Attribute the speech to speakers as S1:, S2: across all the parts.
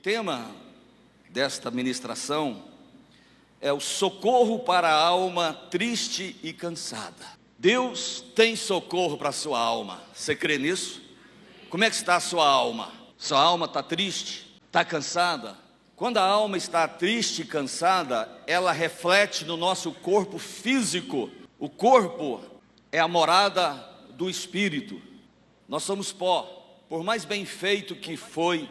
S1: tema desta ministração é o socorro para a alma triste e cansada. Deus tem socorro para a sua alma. Você crê nisso? Como é que está a sua alma? Sua alma está triste? Está cansada? Quando a alma está triste e cansada, ela reflete no nosso corpo físico. O corpo é a morada do espírito. Nós somos pó. Por mais bem feito que foi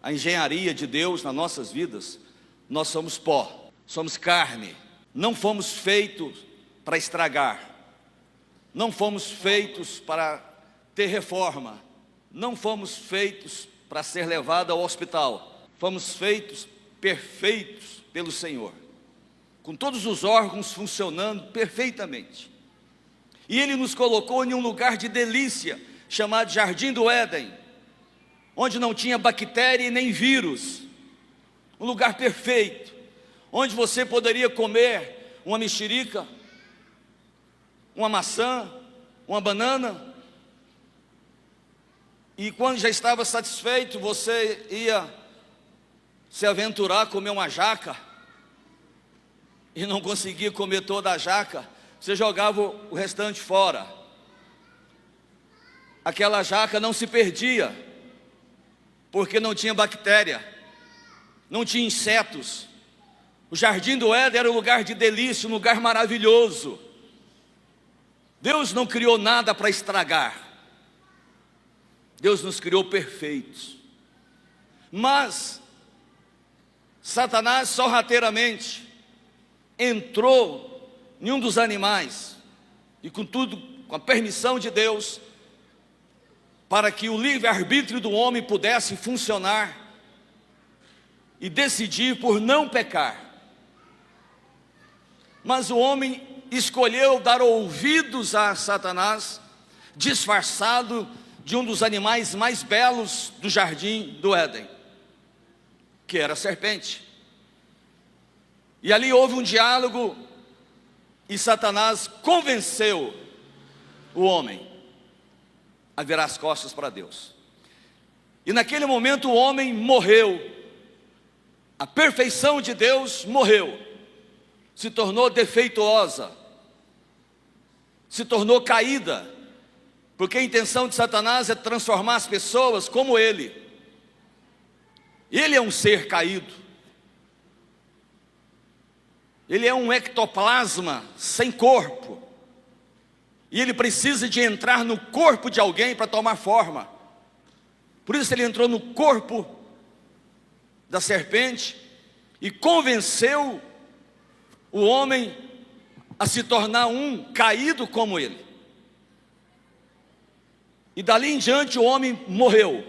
S1: a engenharia de Deus nas nossas vidas, nós somos pó, somos carne. Não fomos feitos para estragar, não fomos feitos para ter reforma, não fomos feitos para ser levado ao hospital. Fomos feitos perfeitos pelo Senhor, com todos os órgãos funcionando perfeitamente. E Ele nos colocou em um lugar de delícia, chamado Jardim do Éden, onde não tinha bactéria e nem vírus. Um lugar perfeito, onde você poderia comer uma mexerica, uma maçã, uma banana, e quando já estava satisfeito, você ia se aventurar a comer uma jaca, e não conseguia comer toda a jaca, você jogava o restante fora. Aquela jaca não se perdia, porque não tinha bactéria, não tinha insetos. O Jardim do Éden era um lugar de delícia, um lugar maravilhoso. Deus não criou nada para estragar, Deus nos criou perfeitos. Mas Satanás sorrateiramente entrou em um dos animais, e contudo, com a permissão de Deus, para que o livre-arbítrio do homem pudesse funcionar e decidir por não pecar. Mas o homem escolheu dar ouvidos a Satanás, disfarçado de um dos animais mais belos do Jardim do Éden, que era a serpente. E ali houve um diálogo, e Satanás convenceu o homem a virar as costas para Deus. E naquele momento o homem morreu. A perfeição de Deus morreu, se tornou defeituosa, se tornou caída, porque a intenção de Satanás é transformar as pessoas como ele. Ele é um ser caído, ele é um ectoplasma sem corpo, e ele precisa de entrar no corpo de alguém para tomar forma. Por isso ele entrou no corpo da serpente e convenceu o homem a se tornar um caído como ele. E dali em diante o homem morreu.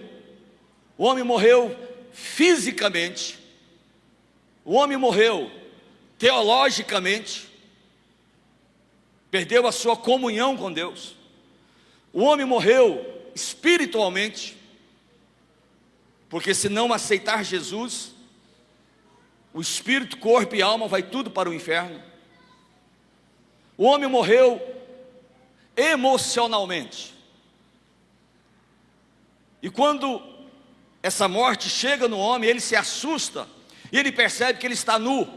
S1: O homem morreu fisicamente, o homem morreu teologicamente, perdeu a sua comunhão com Deus. O homem morreu espiritualmente, porque se não aceitar Jesus, o espírito, corpo e alma vai tudo para o inferno. O homem morreu emocionalmente. E quando essa morte chega no homem, ele se assusta, e ele percebe que ele está nu.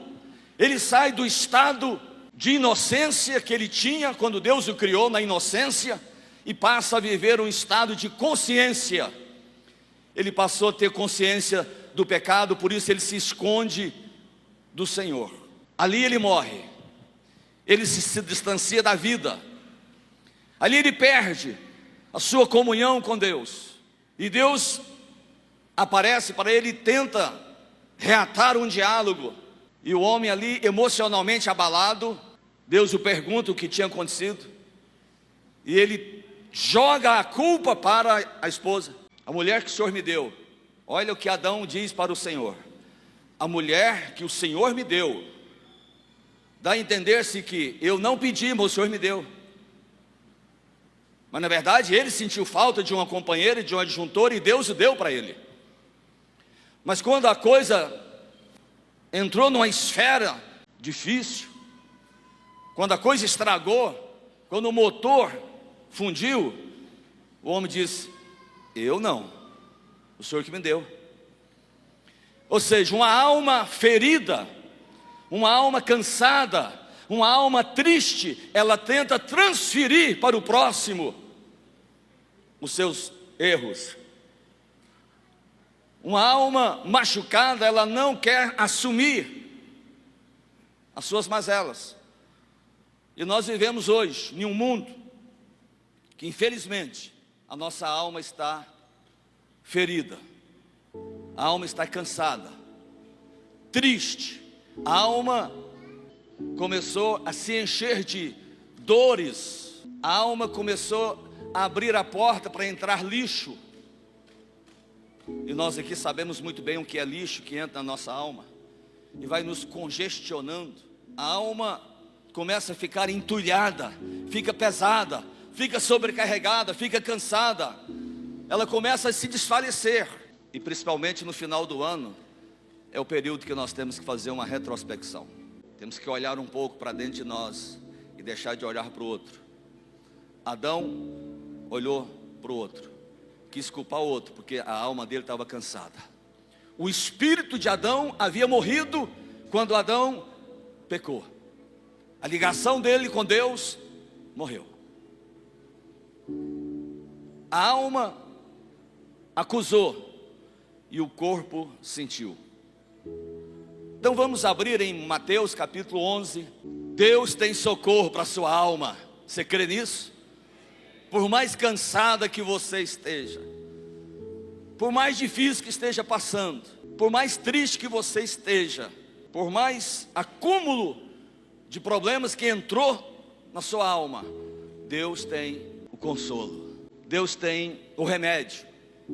S1: Ele sai do estado de inocência que ele tinha quando Deus o criou na inocência, e passa a viver um estado de consciência. Ele passou a ter consciência do pecado, por isso ele se esconde do Senhor. Ali ele morre, ele se distancia da vida, ali ele perde a sua comunhão com Deus, e Deus aparece para ele e tenta reatar um diálogo, e o homem ali emocionalmente abalado, Deus o pergunta o que tinha acontecido, e ele joga a culpa para a esposa. A mulher que o Senhor me deu, olha o que Adão diz para o Senhor: a mulher que o Senhor me deu, dá a entender-se que eu não pedi, mas o Senhor me deu. Mas na verdade ele sentiu falta de uma companheira, de um adjuntor, e Deus o deu para ele. Mas quando a coisa entrou numa esfera difícil, quando a coisa estragou, quando o motor fundiu, o homem disse: eu não, o Senhor que me deu. Ou seja, uma alma ferida, uma alma cansada, uma alma triste, ela tenta transferir para o próximo os seus erros. Uma alma machucada, ela não quer assumir as suas mazelas. E nós vivemos hoje em um mundo que, infelizmente, a nossa alma está ferida, a alma está cansada, triste, a alma começou a se encher de dores, a alma começou a abrir a porta para entrar lixo. E nós aqui sabemos muito bem o que é lixo que entra na nossa alma e vai nos congestionando. A alma começa a ficar entulhada, fica pesada, fica sobrecarregada, fica cansada. Ela começa a se desfalecer. E principalmente no final do ano, é o período que nós temos que fazer uma retrospecção. Temos que olhar um pouco para dentro de nós e deixar de olhar para o outro. Adão olhou para o outro, quis culpar o outro, porque a alma dele estava cansada. O espírito de Adão havia morrido quando Adão pecou. A ligação dele com Deus morreu. A alma acusou e o corpo sentiu. Então vamos abrir em Mateus capítulo 11. Deus tem socorro para a sua alma. Você crê nisso? Por mais cansada que você esteja, por mais difícil que esteja passando, por mais triste que você esteja, por mais acúmulo de problemas que entrou na sua alma, Deus tem o consolo, Deus tem o remédio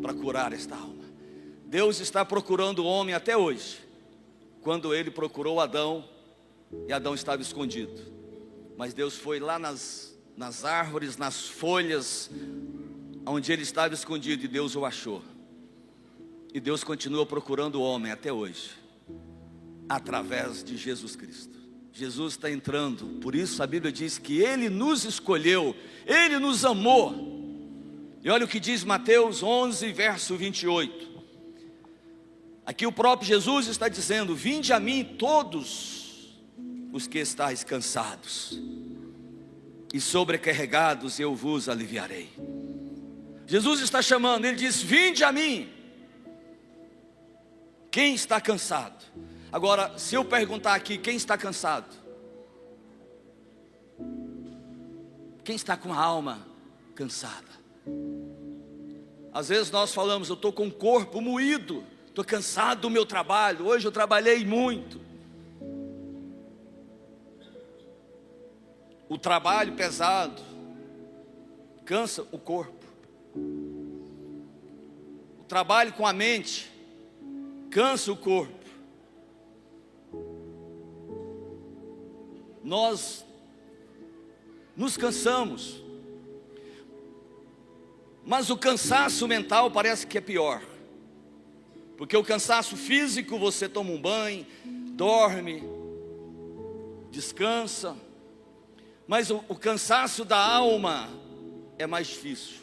S1: para curar esta alma. Deus está procurando o homem até hoje. Quando ele procurou Adão, e Adão estava escondido, mas Deus foi lá nas árvores, nas folhas, onde ele estava escondido, e Deus o achou. E Deus continua procurando o homem até hoje, através de Jesus Cristo. Jesus está entrando, por isso a Bíblia diz que Ele nos escolheu, Ele nos amou. E olha o que diz Mateus 11, verso 28. Aqui o próprio Jesus está dizendo: vinde a mim todos os que estáis cansados e sobrecarregados, eu vos aliviarei. Jesus está chamando, Ele diz: vinde a mim, quem está cansado. Agora, se eu perguntar aqui, quem está cansado? Quem está com a alma cansada? Às vezes nós falamos: eu estou com o corpo moído, estou cansado do meu trabalho, hoje eu trabalhei muito. O trabalho pesado cansa o corpo. O trabalho com a mente cansa o corpo. Nós nos cansamos, mas o cansaço mental parece que é pior, porque o cansaço físico, você toma um banho, dorme, descansa, mas o cansaço da alma é mais difícil.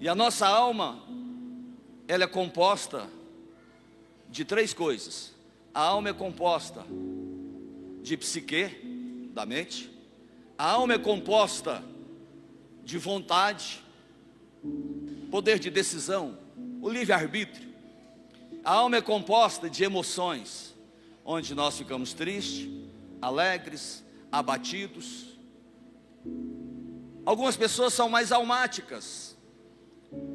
S1: E a nossa alma, ela é composta de três coisas. A alma é composta de psique, da mente. A alma é composta de vontade, poder de decisão, o livre-arbítrio. A alma é composta de emoções, onde nós ficamos tristes, alegres, abatidos. Algumas pessoas são mais almáticas,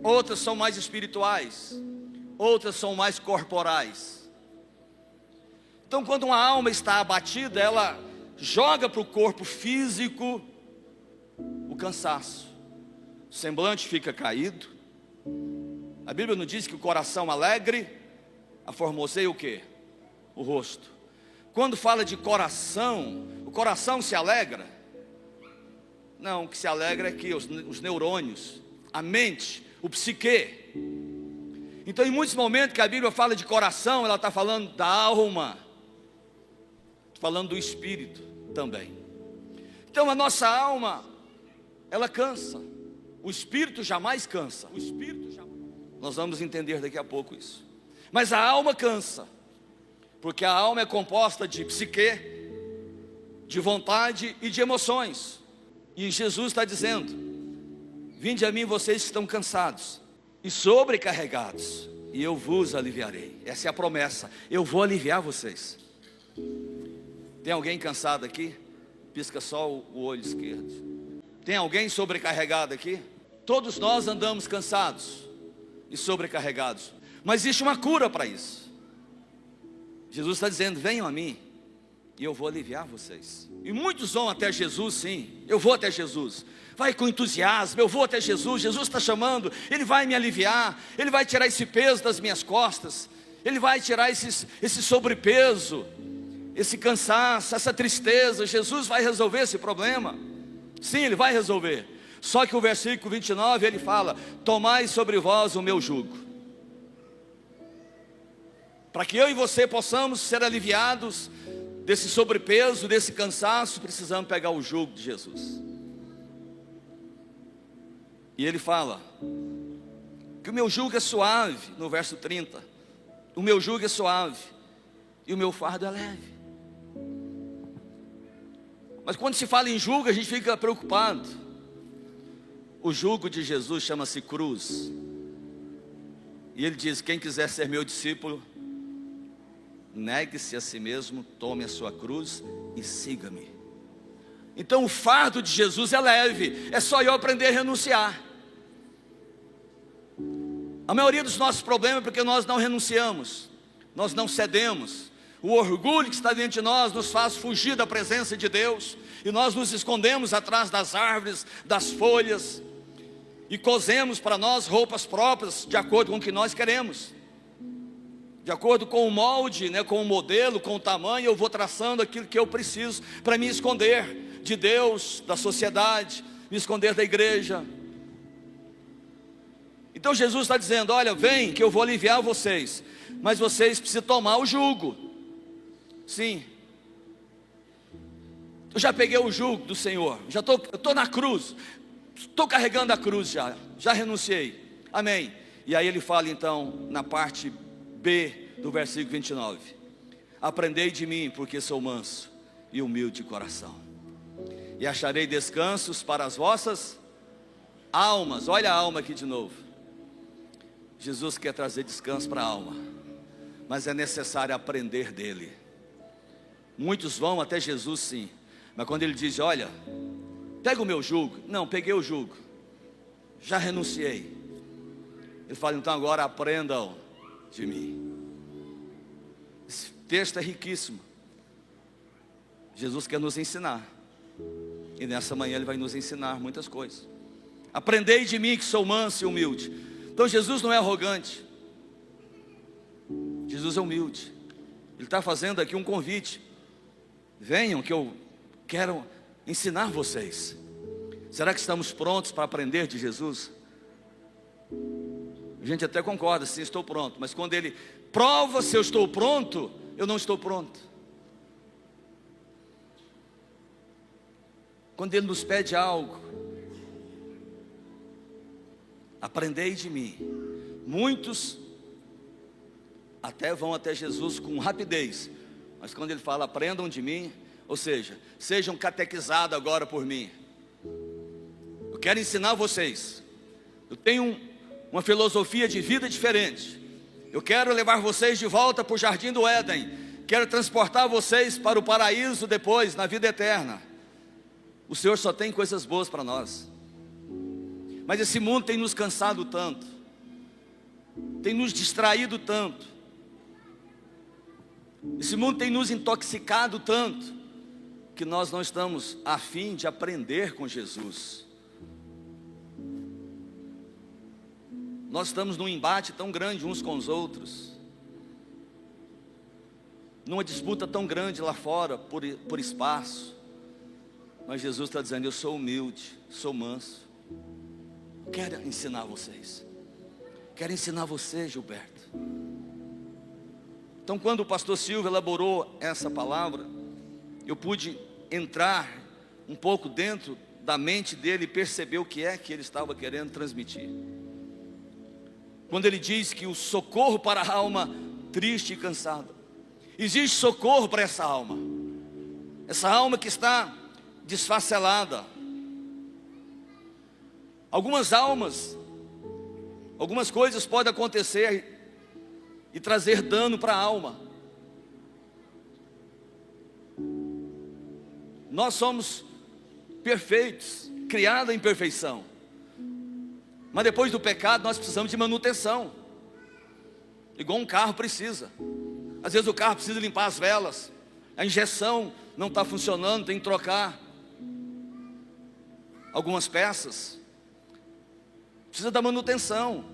S1: outras são mais espirituais, outras são mais corporais. Então, quando uma alma está abatida, ela joga para o corpo físico o cansaço. O semblante fica caído. A Bíblia não diz que o coração alegre aformoseia o quê? O rosto. Quando fala de coração, o coração se alegra? Não, o que se alegra é que os neurônios, a mente, o psique. Então, em muitos momentos que a Bíblia fala de coração, ela está falando da alma, falando do espírito também. Então a nossa alma, ela cansa. O espírito jamais cansa. Nós vamos entender daqui a pouco isso. Mas a alma cansa, porque a alma é composta de psique, de vontade e de emoções. E Jesus está dizendo: vinde a mim vocês que estão cansados e sobrecarregados, e eu vos aliviarei. Essa é a promessa, eu vou aliviar vocês. Tem alguém cansado aqui? Pisca só o olho esquerdo. Tem alguém sobrecarregado aqui? Todos nós andamos cansados e sobrecarregados, mas existe uma cura para isso. Jesus está dizendo: venham a mim e eu vou aliviar vocês. E muitos vão até Jesus, sim, eu vou até Jesus. Vai com entusiasmo, eu vou até Jesus. Jesus está chamando, Ele vai me aliviar, Ele vai tirar esse peso das minhas costas, Ele vai tirar esse sobrepeso, esse cansaço, essa tristeza. Jesus vai resolver esse problema. Sim, Ele vai resolver. Só que o versículo 29 ele fala: tomai sobre vós o meu jugo. Para que eu e você possamos ser aliviados desse sobrepeso, desse cansaço, precisamos pegar o jugo de Jesus. E ele fala que o meu jugo é suave, no verso 30. O meu jugo é suave e o meu fardo é leve. Mas quando se fala em jugo, a gente fica preocupado. O jugo de Jesus chama-se cruz. E ele diz: quem quiser ser meu discípulo, negue-se a si mesmo, tome a sua cruz e siga-me. Então o fardo de Jesus é leve, é só eu aprender a renunciar. A maioria dos nossos problemas é porque nós não renunciamos, nós não cedemos. O orgulho que está dentro de nós nos faz fugir da presença de Deus, e nós nos escondemos atrás das árvores, das folhas, e cosemos para nós roupas próprias, de acordo com o que nós queremos, de acordo com o molde, com o modelo, com o tamanho. Eu vou traçando aquilo que eu preciso para me esconder de Deus, da sociedade, me esconder da igreja. Então Jesus está dizendo: olha, vem que eu vou aliviar vocês, mas vocês precisam tomar o jugo. Sim, eu já peguei o jugo do Senhor, eu estou na cruz, estou carregando a cruz, já renunciei, amém. E aí ele fala então na parte B do versículo 29: aprendei de mim, porque sou manso e humilde de coração, e acharei descansos para as vossas almas. Olha a alma aqui de novo. Jesus quer trazer descanso para a alma, mas é necessário aprender dele. Muitos vão até Jesus, sim, mas quando ele diz: olha, pega o meu jugo, não, peguei o jugo, já renunciei. Ele fala: então agora aprendam de mim. Esse texto é riquíssimo. Jesus quer nos ensinar, e nessa manhã ele vai nos ensinar muitas coisas. Aprendei de mim que sou manso e humilde. Então Jesus não é arrogante, Jesus é humilde. Ele está fazendo aqui um convite: venham que eu quero ensinar vocês. Será que estamos prontos para aprender de Jesus? A gente até concorda, sim, estou pronto. Mas quando ele prova se eu estou pronto, eu não estou pronto. Quando ele nos pede algo: aprendei de mim. Muitos até vão até Jesus com rapidez, mas quando ele fala aprendam de mim, ou seja, sejam catequizados agora por mim. Eu quero ensinar vocês. Eu tenho uma filosofia de vida diferente. Eu quero levar vocês de volta para o jardim do Éden. Quero transportar vocês para o paraíso depois, na vida eterna. O Senhor só tem coisas boas para nós. Mas esse mundo tem nos cansado tanto, tem nos distraído tanto, esse mundo tem nos intoxicado tanto, que nós não estamos a fim de aprender com Jesus. Nós estamos num embate tão grande uns com os outros, numa disputa tão grande lá fora por espaço. Mas Jesus está dizendo: eu sou humilde, sou manso. Quero ensinar vocês. Quero ensinar você, Gilberto. Então quando o pastor Silvio elaborou essa palavra, eu pude entrar um pouco dentro da mente dele e perceber o que é que ele estava querendo transmitir. quando ele diz que o socorro para a alma triste e cansada. Existe socorro para essa alma que está desfacelada. Algumas almas, algumas coisas podem acontecer e trazer dano para a alma. Nós somos perfeitos, criados em perfeição, mas depois do pecado nós precisamos de manutenção, igual um carro precisa. Às vezes o carro precisa limpar as velas, a injeção não está funcionando, tem que trocar algumas peças, precisa da manutenção.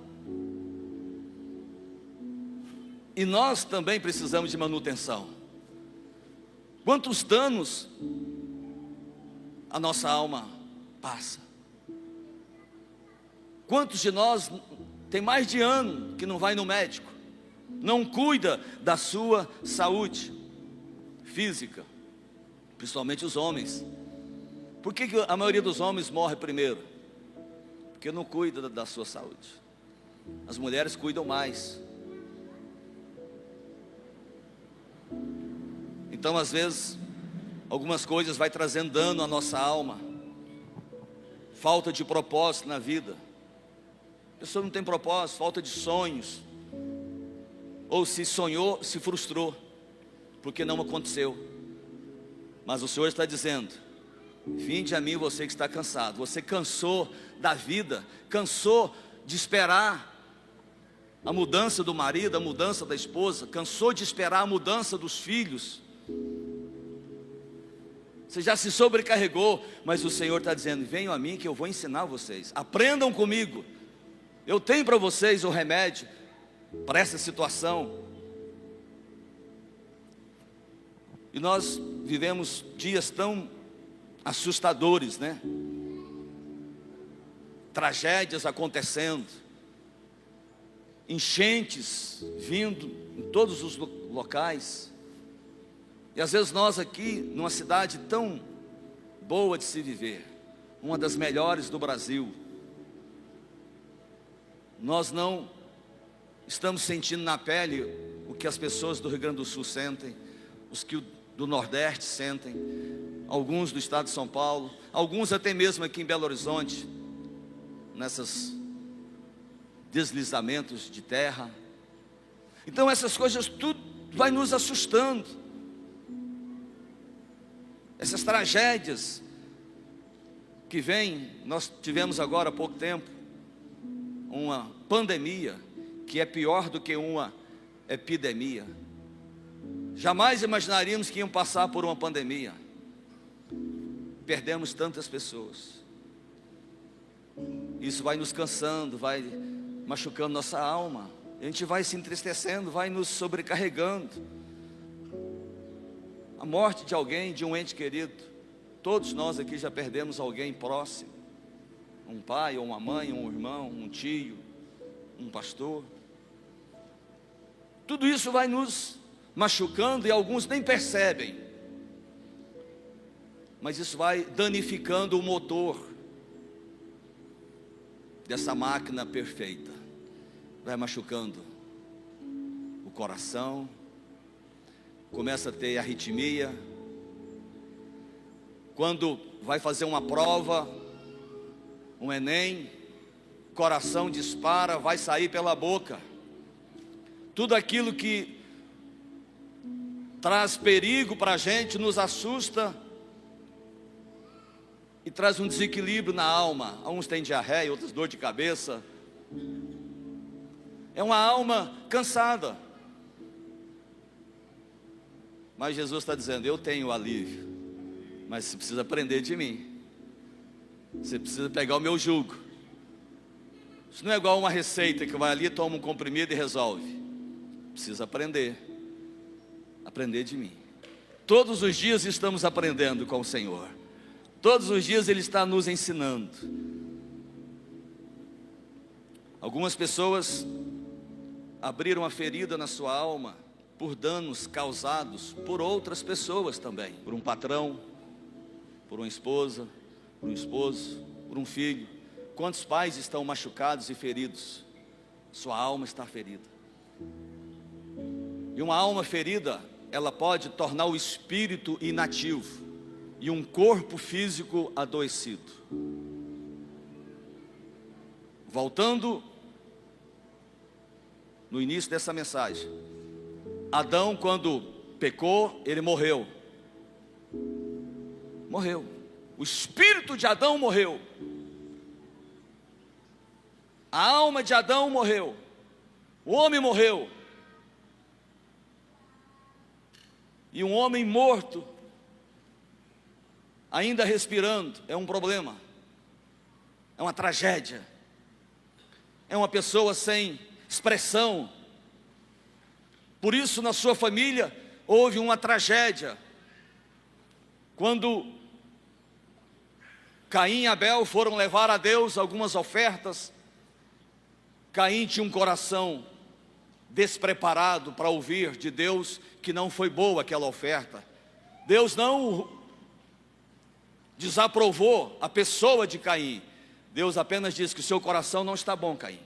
S1: E nós também precisamos de manutenção. Quantos danos a nossa alma passa? Quantos de nós tem mais de ano que não vai no médico, não cuida da sua saúde física, principalmente os homens? Por que a maioria dos homens morre primeiro? Porque não cuida da sua saúde. As mulheres cuidam mais. Então, às vezes, algumas coisas vai trazendo dano à nossa alma. Falta de propósito na vida. A pessoa não tem propósito, falta de sonhos. Ou se sonhou, se frustrou, porque não aconteceu. Mas o Senhor está dizendo: vinde a mim você que está cansado. Você cansou da vida, cansou de esperar a mudança do marido, a mudança da esposa, cansou de esperar a mudança dos filhos. Você já se sobrecarregou, mas o Senhor está dizendo: venham a mim que eu vou ensinar vocês, aprendam comigo, eu tenho para vocês o remédio para essa situação. E nós vivemos dias tão assustadores, né? Tragédias acontecendo, enchentes vindo em todos os locais. E às vezes nós aqui, numa cidade tão boa de se viver, uma das melhores do Brasil, nós não estamos sentindo na pele o que as pessoas do Rio Grande do Sul sentem, os que do Nordeste sentem, alguns do estado de São Paulo, alguns até mesmo aqui em Belo Horizonte, nesses deslizamentos de terra. Então essas coisas tudo vai nos assustando. Essas tragédias que vêm, nós tivemos agora há pouco tempo uma pandemia que é pior do que uma epidemia. Jamais imaginaríamos que iam passar por uma pandemia. Perdemos tantas pessoas. Isso vai nos cansando, vai machucando nossa alma. A gente vai se entristecendo, vai nos sobrecarregando. A morte de alguém, de um ente querido. Todos nós aqui já perdemos alguém próximo. Um pai, ou uma mãe, um irmão, um tio, um pastor. Tudo isso vai nos machucando e alguns nem percebem. Mas isso vai danificando o motor dessa máquina perfeita. Vai machucando o coração, começa a ter arritmia. Quando vai fazer uma prova, um Enem, coração dispara, vai sair pela boca. Tudo aquilo que traz perigo para a gente, nos assusta e traz um desequilíbrio na alma. Uns têm diarreia, outros dor de cabeça. É uma alma cansada. Mas Jesus está dizendo: eu tenho alívio, mas você precisa aprender de mim. Você precisa pegar o meu jugo. Isso não é igual uma receita que vai ali, toma um comprimido e resolve. Precisa aprender de mim. Todos os dias estamos aprendendo com o Senhor. Todos os dias Ele está nos ensinando. Algumas pessoas abriram a ferida na sua alma por danos causados por outras pessoas também. Por um patrão, por uma esposa, por um esposo, por um filho. Quantos pais estão machucados e feridos Sua alma está ferida. E uma alma ferida, ela pode tornar o espírito inativo e um corpo físico adoecido. Voltando no início dessa mensagem, Adão, quando pecou, ele morreu. Morreu. O espírito de Adão morreu. A alma de Adão morreu. O homem morreu. E um homem morto, ainda respirando, é um problema. É uma tragédia. É uma pessoa sem expressão. Por isso, na sua família, houve uma tragédia. Quando Caim e Abel foram levar a Deus algumas ofertas, Caim tinha um coração despreparado para ouvir de Deus que não foi boa aquela oferta. Deus não desaprovou a pessoa de Caim. Deus apenas disse que o seu coração não está bom, Caim.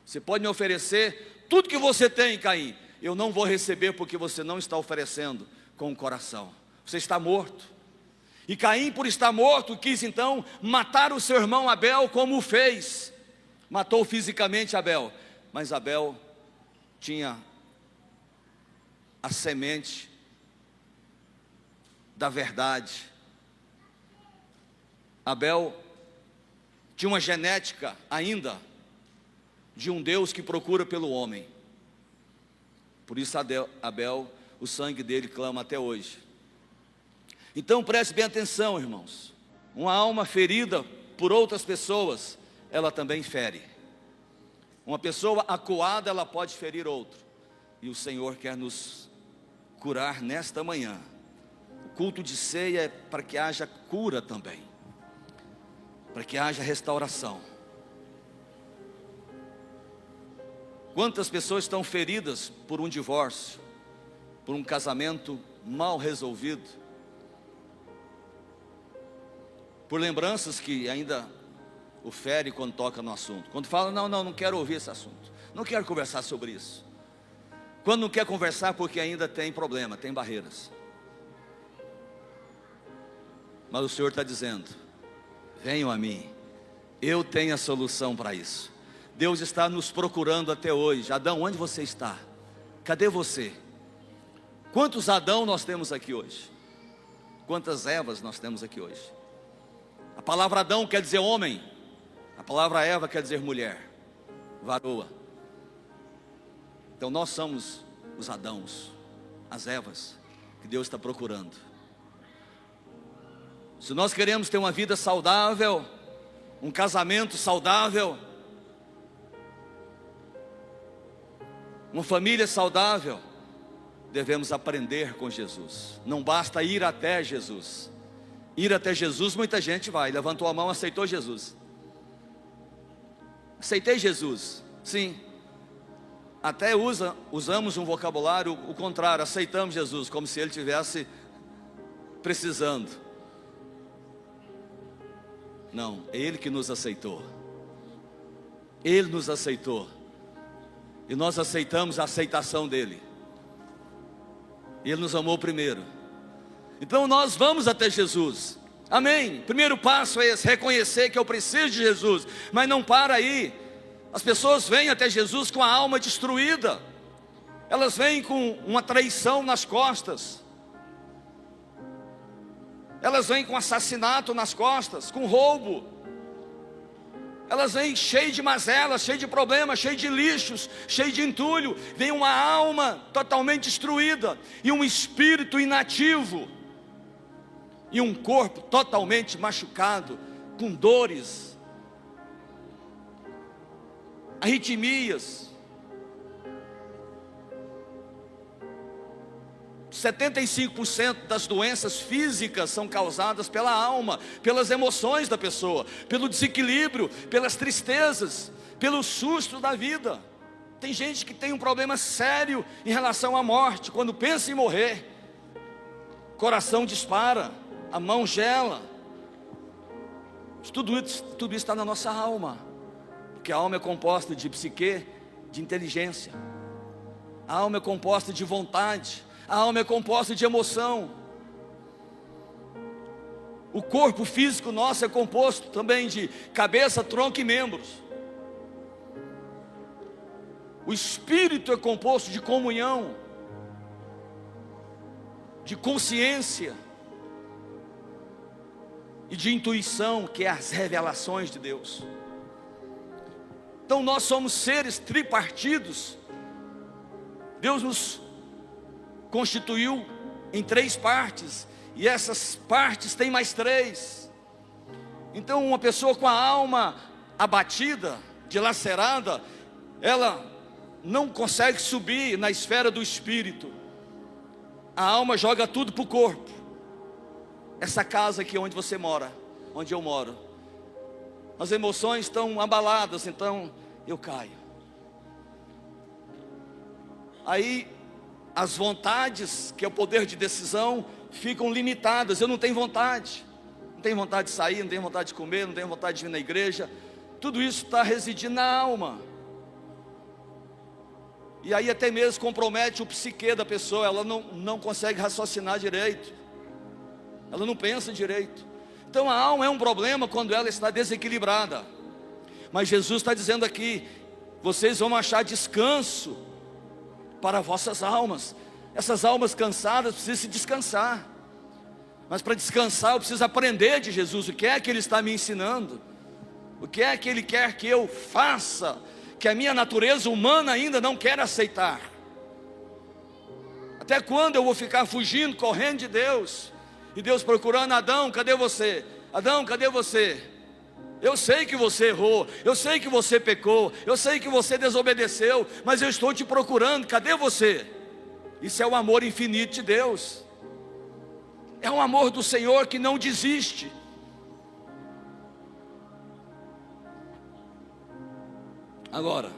S1: Você pode me oferecer tudo que você tem, Caim. Eu não vou receber porque você não está oferecendo com o coração. Você está morto. E Caim, por estar morto, quis então matar o seu irmão Abel, como o fez. Matou fisicamente Abel, mas Abel tinha a semente da verdade. Abel tinha uma genética ainda de um Deus que procura pelo homem. Por isso Abel, o sangue dele clama até hoje. Então preste bem atenção, irmãos. Uma alma ferida por outras pessoas, ela também fere. Uma pessoa acuada, ela pode ferir outro. E o Senhor quer nos curar nesta manhã. O culto de ceia é para que haja cura também, para que haja restauração. Quantas pessoas estão feridas por um divórcio, por um casamento mal resolvido, por lembranças que ainda o fere quando toca no assunto. Quando fala, não quero ouvir esse assunto, não quero conversar sobre isso. Quando não quer conversar porque ainda tem problema, tem barreiras. Mas o Senhor está dizendo, venham a mim, eu tenho a solução para isso. Deus está nos procurando até hoje. Adão, onde você está? Cadê você? Quantos Adão nós temos aqui hoje? Quantas Evas nós temos aqui hoje? A palavra Adão quer dizer homem. A palavra Eva quer dizer mulher, varoa. Então nós somos os Adãos, as Evas que Deus está procurando. Se nós queremos ter uma vida saudável, um casamento saudável, uma família saudável, devemos aprender com Jesus. Não basta ir até Jesus. Ir até Jesus, muita gente vai, levantou a mão, aceitou Jesus. Aceitei Jesus, sim. Até usamos um vocabulário, o contrário, aceitamos Jesus, como se Ele estivesse precisando. Não, é Ele que nos aceitou. Ele nos aceitou. E nós aceitamos a aceitação dEle. Ele nos amou primeiro. Então nós vamos até Jesus. Amém. Primeiro passo é esse, reconhecer que eu preciso de Jesus. Mas não para aí. As pessoas vêm até Jesus com a alma destruída. Elas vêm com uma traição nas costas. Elas vêm com assassinato nas costas, com roubo. Elas vêm cheias de mazelas, cheias de problemas, cheias de lixos, cheias de entulho. Vem uma alma totalmente destruída e um espírito inativo. E um corpo totalmente machucado, com dores, arritmias. 75% das doenças físicas são causadas pela alma, pelas emoções da pessoa, pelo desequilíbrio, pelas tristezas, pelo susto da vida. Tem gente que tem um problema sério em relação à morte. Quando pensa em morrer, o coração dispara, a mão gela. Tudo isso está na nossa alma, porque a alma é composta de psique, de inteligência. A alma é composta de vontade. A alma é composta de emoção. O corpo físico nosso é composto também de cabeça, tronco e membros. O espírito é composto de comunhão, de consciência e de intuição, que é as revelações de Deus. Então nós somos seres tripartidos. Deus nos constituiu em 3 partes, e essas partes têm mais 3. Então uma pessoa com a alma abatida, dilacerada, ela não consegue subir na esfera do espírito. A alma joga tudo para o corpo. Essa casa aqui onde você mora, onde eu moro, as emoções estão abaladas, então eu caio. Aí as vontades, que é o poder de decisão, ficam limitadas. Eu não tenho vontade. Não tenho vontade de sair, não tenho vontade de comer, não tenho vontade de vir na igreja. Tudo isso está residindo na alma. E aí até mesmo compromete o psique da pessoa. Ela não consegue raciocinar direito. Ela não pensa direito. Então a alma é um problema quando ela está desequilibrada. Mas Jesus está dizendo aqui: vocês vão achar descanso para vossas almas. Essas almas cansadas precisam se descansar. Mas para descansar eu preciso aprender de Jesus. O que é que Ele está me ensinando? O que é que Ele quer que eu faça, que a minha natureza humana ainda não quer aceitar? Até quando eu vou ficar fugindo, correndo de Deus? E Deus procurando: Adão, cadê você? Adão, cadê você? Eu sei que você errou, eu sei que você pecou, eu sei que você desobedeceu, mas eu estou te procurando, cadê você? Isso é o amor infinito de Deus. É um amor do Senhor que não desiste. Agora,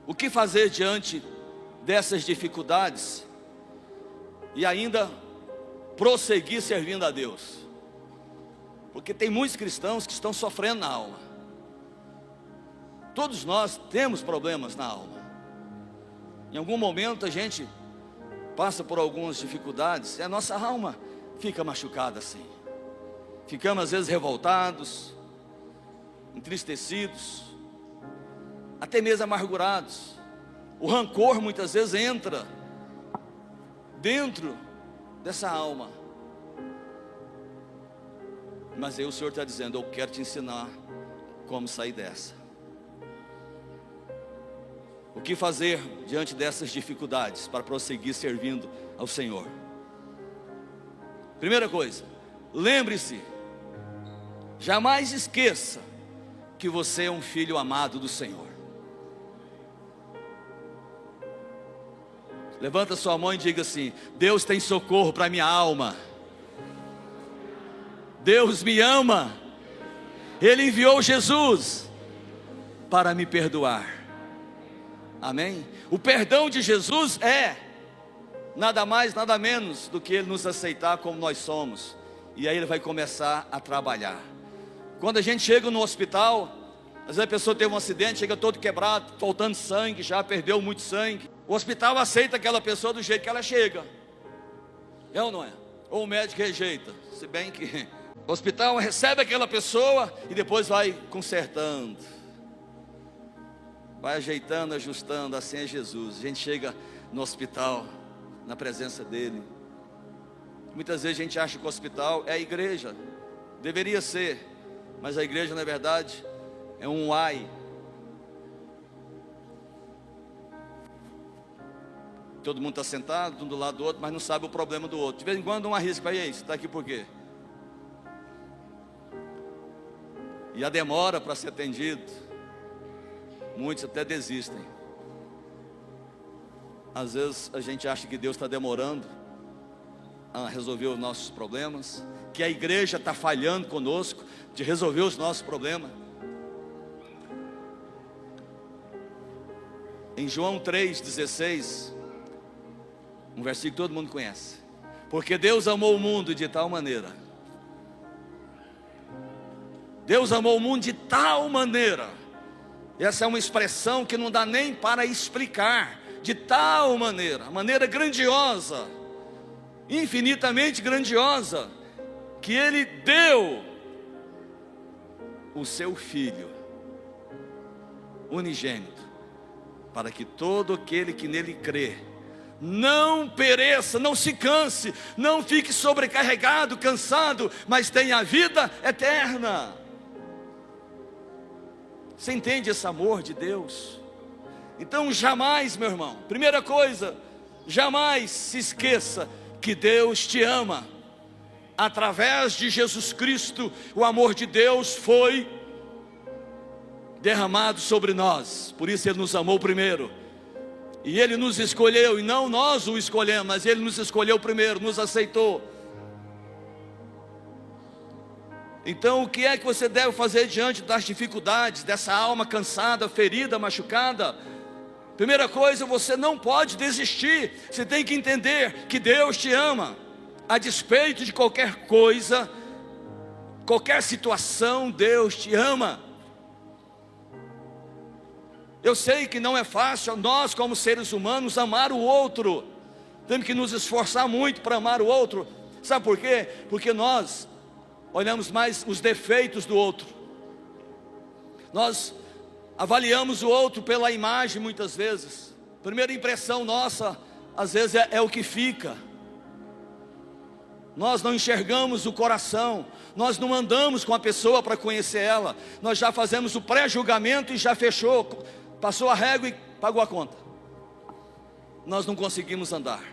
S1: o que fazer diante dessas dificuldades e ainda prosseguir servindo a Deus? Porque tem muitos cristãos que estão sofrendo na alma. Todos nós temos problemas na alma. Em algum momento a gente passa por algumas dificuldades e a nossa alma fica machucada assim. Ficamos às vezes revoltados, entristecidos, até mesmo amargurados. O rancor muitas vezes entra dentro dessa alma. Mas aí o Senhor está dizendo: eu quero te ensinar como sair dessa. O que fazer diante dessas dificuldades para prosseguir servindo ao Senhor? Primeira coisa, lembre-se, jamais esqueça que você é um filho amado do Senhor. Levanta sua mão e diga assim: Deus tem socorro para minha alma. Deus me ama. Ele enviou Jesus para me perdoar. Amém? O perdão de Jesus é nada mais, nada menos do que Ele nos aceitar como nós somos. E aí Ele vai começar a trabalhar. Quando a gente chega no hospital, às vezes a pessoa teve um acidente, chega todo quebrado, faltando sangue, já perdeu muito sangue. O hospital aceita aquela pessoa do jeito que ela chega. É ou não é? Ou o médico rejeita. Se bem que o hospital recebe aquela pessoa e depois vai consertando, vai ajeitando, ajustando. Assim é Jesus. A gente chega no hospital, na presença dEle. Muitas vezes a gente acha que o hospital é a igreja. Deveria ser, mas a igreja na verdade é um UAI. Todo mundo está sentado, um do lado do outro, mas não sabe o problema do outro. De vez em quando um arrisca: e aí, você está aqui por quê? E a demora para ser atendido, muitos até desistem. Às vezes a gente acha que Deus está demorando a resolver os nossos problemas, que a igreja está falhando conosco de resolver os nossos problemas. Em João 3,16, um versículo que todo mundo conhece: porque Deus amou o mundo de tal maneira. Deus amou o mundo de tal maneira Essa é uma expressão que não dá nem para explicar, de tal maneira grandiosa, infinitamente grandiosa, que Ele deu o seu Filho unigênito, para que todo aquele que nele crê não pereça, não se canse, não fique sobrecarregado, cansado, mas tenha a vida eterna. Você entende esse amor de Deus? Então jamais, meu irmão, primeira coisa, jamais se esqueça que Deus te ama. Através de Jesus Cristo, o amor de Deus foi derramado sobre nós. Por isso Ele nos amou primeiro. E Ele nos escolheu, e não nós o escolhemos, mas Ele nos escolheu primeiro, nos aceitou. Então o que é que você deve fazer diante das dificuldades, dessa alma cansada, ferida, machucada? Primeira coisa, você não pode desistir. Você tem que entender que Deus te ama. A despeito de qualquer coisa, qualquer situação, Deus te ama. Eu sei que não é fácil nós como seres humanos amar o outro. Temos que nos esforçar muito para amar o outro. Sabe por quê? Porque nós olhamos mais os defeitos do outro. Nós avaliamos o outro pela imagem muitas vezes. Primeira impressão nossa, às vezes é o que fica. Nós não enxergamos o coração. Nós não andamos com a pessoa para conhecer ela. Nós já fazemos o pré-julgamento e já fechou. Passou a régua e pagou a conta. Nós não conseguimos andar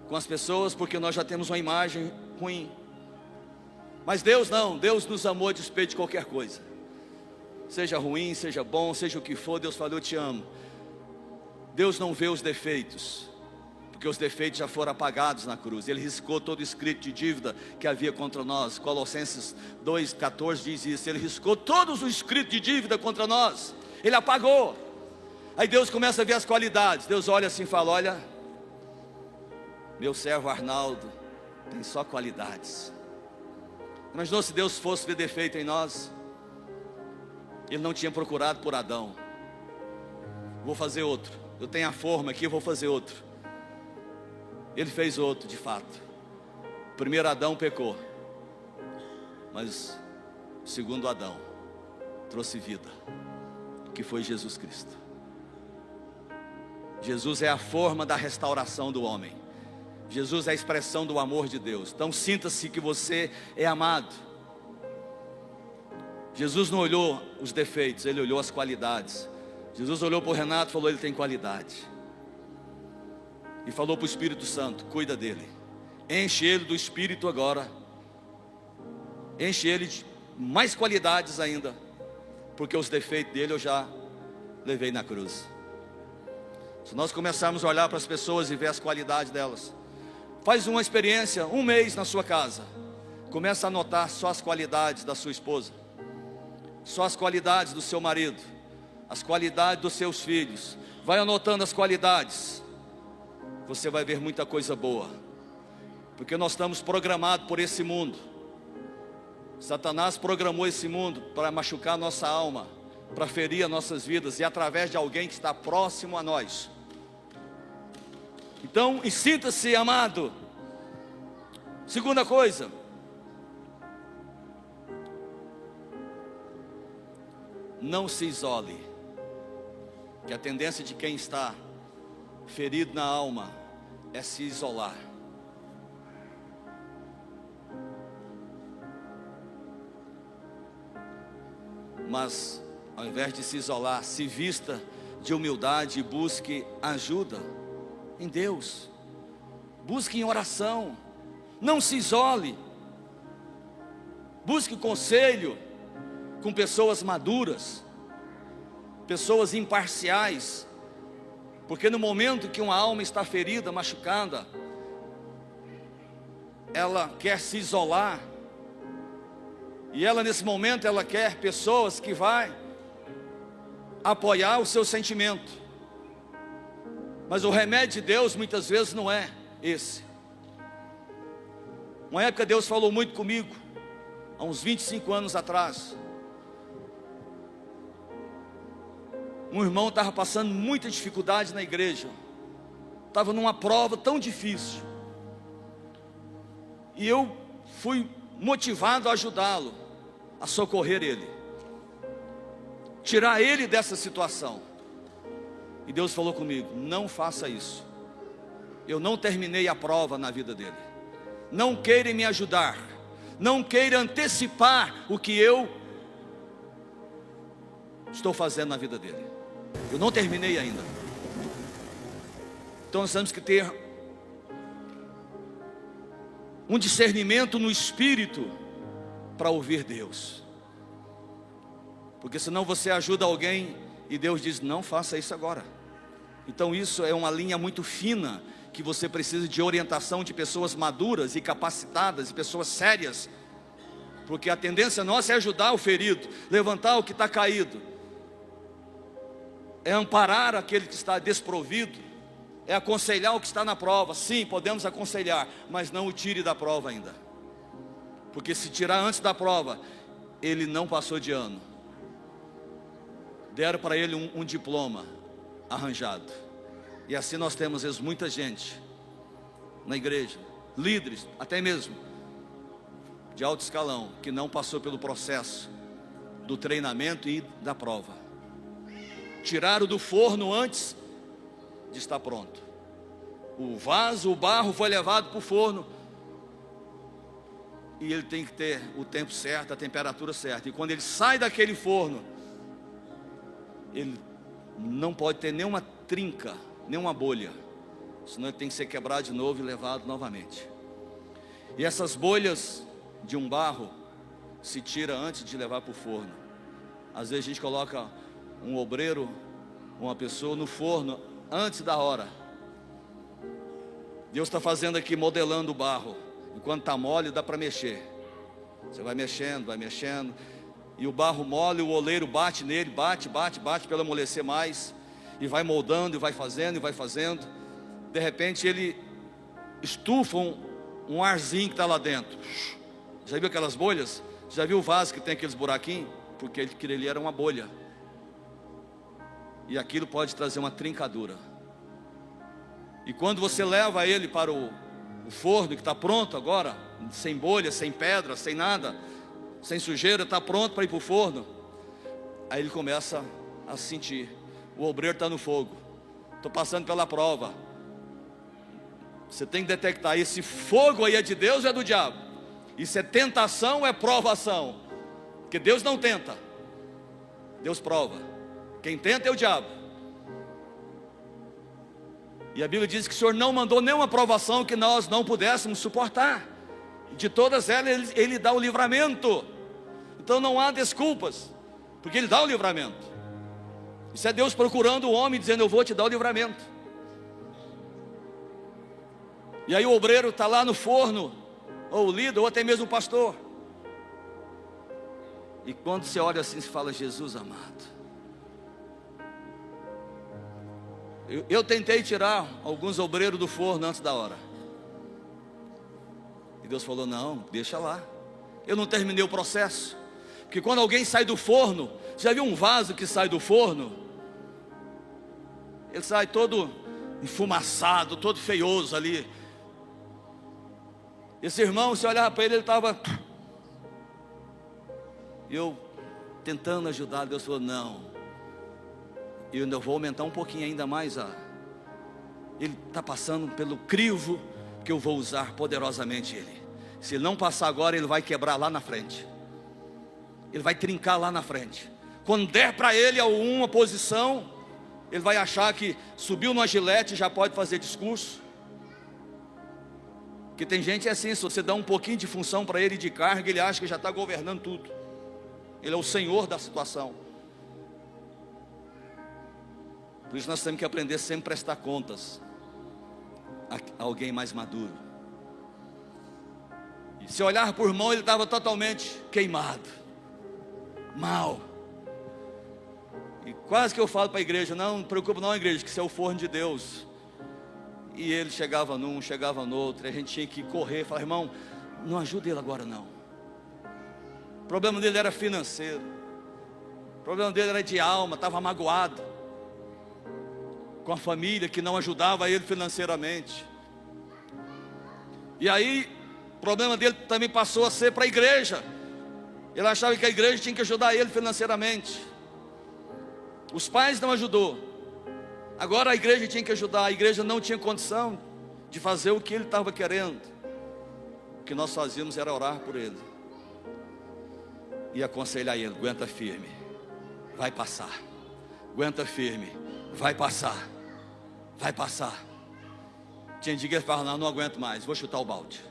S1: com as pessoas porque nós já temos uma imagem ruim. Mas Deus não, Deus nos amou a despeito de qualquer coisa. Seja ruim, seja bom, seja o que for, Deus falou: eu te amo. Deus não vê os defeitos, porque os defeitos já foram apagados na cruz. Ele riscou todo o escrito de dívida que havia contra nós. Colossenses 2,14 diz isso. Ele riscou todos os escritos de dívida contra nós. Ele apagou. Aí Deus começa a ver as qualidades. Deus olha assim e fala: olha, meu servo Arnaldo tem só qualidades. Imaginou se Deus fosse ver defeito em nós? Ele não tinha procurado por Adão. Vou fazer outro. Eu tenho a forma aqui, eu vou fazer outro. Ele fez outro, de fato. O primeiro Adão pecou, mas o segundo Adão trouxe vida, que foi Jesus Cristo. Jesus é a forma da restauração do homem. Jesus é a expressão do amor de Deus. Então sinta-se que você é amado. Jesus não olhou os defeitos, Ele olhou as qualidades. Jesus olhou para o Renato e falou: ele tem qualidade. E falou para o Espírito Santo: cuida dele, enche ele do Espírito agora, enche ele de mais qualidades ainda, porque os defeitos dele eu já levei na cruz. Se nós começarmos a olhar para as pessoas e ver as qualidades delas, faz uma experiência, um mês na sua casa, começa a notar só as qualidades da sua esposa, só as qualidades do seu marido, as qualidades dos seus filhos. Vai anotando as qualidades, você vai ver muita coisa boa, porque nós estamos programados por esse mundo. Satanás programou esse mundo para machucar nossa alma, para ferir as nossas vidas, e através de alguém que está próximo a nós. Então, sinta-se amado. Segunda coisa, não se isole, que a tendência de quem está ferido na alma é se isolar. Mas ao invés de se isolar, se vista de humildade e busque ajuda em Deus. Busque em oração. Não se isole. Busque conselho com pessoas maduras, pessoas imparciais. Porque no momento que uma alma está ferida, machucada, ela quer se isolar. E ela nesse momento, ela quer pessoas que vai apoiar o seu sentimento. Mas o remédio de Deus muitas vezes não é esse. Uma época Deus falou muito comigo, há uns 25 anos atrás. um irmão estava passando muita dificuldade na igreja, estava numa prova tão difícil, e eu fui motivado a ajudá-lo, a socorrer ele, tirar ele dessa situação. E Deus falou comigo: não faça isso. Eu não terminei a prova na vida dele. Não queira me ajudar, não queira antecipar o que eu estou fazendo na vida dele. Eu não terminei ainda. Então nós temos que ter um discernimento no espírito para ouvir Deus, porque senão você ajuda alguém e Deus diz: não faça isso agora. Então isso é uma linha muito fina, que você precisa de orientação de pessoas maduras e capacitadas, e pessoas sérias, porque a tendência nossa é ajudar o ferido, levantar o que está caído, é amparar aquele que está desprovido, é aconselhar o que está na prova. Sim, podemos aconselhar, mas não o tire da prova ainda, porque se tirar antes da prova, ele não passou de ano. Deram para ele um diploma arranjado. E assim nós temos, às vezes, muita gente na igreja, líderes, até mesmo de alto escalão, que não passou pelo processo do treinamento e da prova. Tiraram do forno antes de estar pronto. O vaso, o barro foi levado para o forno, e ele tem que ter o tempo certo, a temperatura certa. E quando ele sai daquele forno, ele não pode ter nenhuma trinca, nenhuma bolha, senão ele tem que ser quebrado de novo e levado novamente. E essas bolhas de um barro se tira antes de levar para o forno. Às vezes a gente coloca um obreiro, uma pessoa no forno antes da hora. Deus está fazendo aqui, modelando o barro. Enquanto está mole, dá para mexer. Você vai mexendo, e o barro mole, o oleiro bate nele, bate para ele amolecer mais, e vai moldando, e vai fazendo. De repente ele estufa um arzinho que está lá dentro. Já viu aquelas bolhas? Já viu o vaso que tem aqueles buraquinhos? Porque aquilo ali era uma bolha, e aquilo pode trazer uma trincadura. E quando você leva ele para o forno, que está pronto agora, sem bolha, sem pedra, sem nada, sem sujeira, está pronto para ir para o forno, aí ele começa a sentir: o obreiro está no fogo, estou passando pela prova. Você tem que detectar: esse fogo aí é de Deus ou é do diabo? Isso é tentação ou é provação? Porque Deus não tenta, Deus prova. Quem tenta é o diabo. E a Bíblia diz que o Senhor não mandou nenhuma provação que nós não pudéssemos suportar. De todas elas Ele dá o livramento. Então não há desculpas, porque Ele dá o livramento. Isso é Deus procurando o homem, dizendo: eu vou te dar o livramento. E aí o obreiro está lá no forno, ou o líder, ou até mesmo o pastor. E quando você olha assim, você fala: Jesus amado. Eu tentei tirar alguns obreiros do forno antes da hora, e Deus falou: não, deixa lá. Eu não terminei o processo. Porque quando alguém sai do forno, já viu um vaso que sai do forno? Ele sai todo enfumaçado, todo feioso ali. Esse irmão, se olhava para ele, ele estava... Eu tentando ajudar, Deus falou: não, eu ainda vou aumentar um pouquinho ainda mais ele está passando pelo crivo, que eu vou usar poderosamente ele. Se ele não passar agora, ele vai quebrar lá na frente, ele vai trincar lá na frente. Quando der para ele uma posição, ele vai achar que subiu numa gilete e já pode fazer discurso. Porque tem gente assim: se você dá um pouquinho de função para ele, de carga, ele acha que já está governando tudo. Ele é o senhor da situação. Por isso nós temos que aprender sempre a prestar contas a alguém mais maduro. E se olhar para o irmão, ele estava totalmente queimado, mal. E quase que eu falo para a igreja: não preocupa não, igreja, que isso é o forno de Deus. E ele chegava num, chegava no outro, e a gente tinha que correr, falar: irmão, não ajuda ele agora não. O problema dele era financeiro, o problema dele era de alma, estava magoado. com a família que não ajudava ele financeiramente. E aí, o problema dele também passou a ser para a igreja. Ele achava que a igreja tinha que ajudar ele financeiramente. Os pais não ajudou. Agora a igreja tinha que ajudar. A igreja não tinha condição de fazer o que ele estava querendo. O que nós fazíamos era orar por ele e aconselhar ele: aguenta firme, vai passar. Aguenta firme, vai passar. Vai passar. Tinha dia que ele falava: não aguento mais, vou chutar o balde.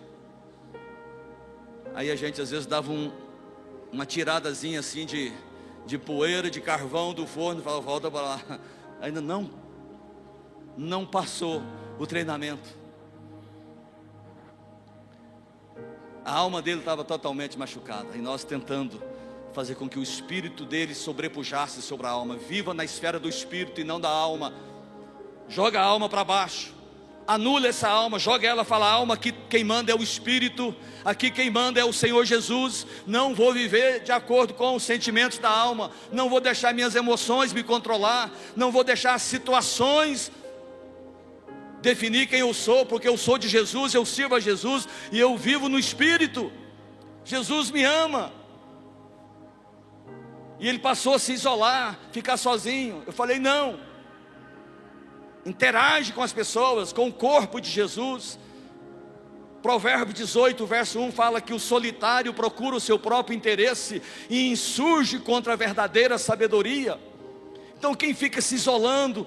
S1: Aí a gente às vezes dava uma tiradazinha assim de poeira, de carvão do forno, falava: volta para lá. Ainda não passou o treinamento. A alma dele estava totalmente machucada, e nós tentando fazer com que o espírito dele sobrepujasse sobre a alma. Viva na esfera do espírito e não da alma. Joga a alma para baixo, anula essa alma, joga ela, fala: alma, aqui quem manda é o Espírito, aqui quem manda é o Senhor Jesus. Não vou viver de acordo com os sentimentos da alma, não vou deixar minhas emoções me controlar, não vou deixar as situações definir quem eu sou, porque eu sou de Jesus, eu sirvo a Jesus e eu vivo no Espírito. Jesus me ama. E ele passou a se isolar, ficar sozinho. Eu falei: não, interage com as pessoas, com o corpo de Jesus. Provérbio 18, verso 1 fala que o solitário procura o seu próprio interesse e insurge contra a verdadeira sabedoria. Então quem fica se isolando,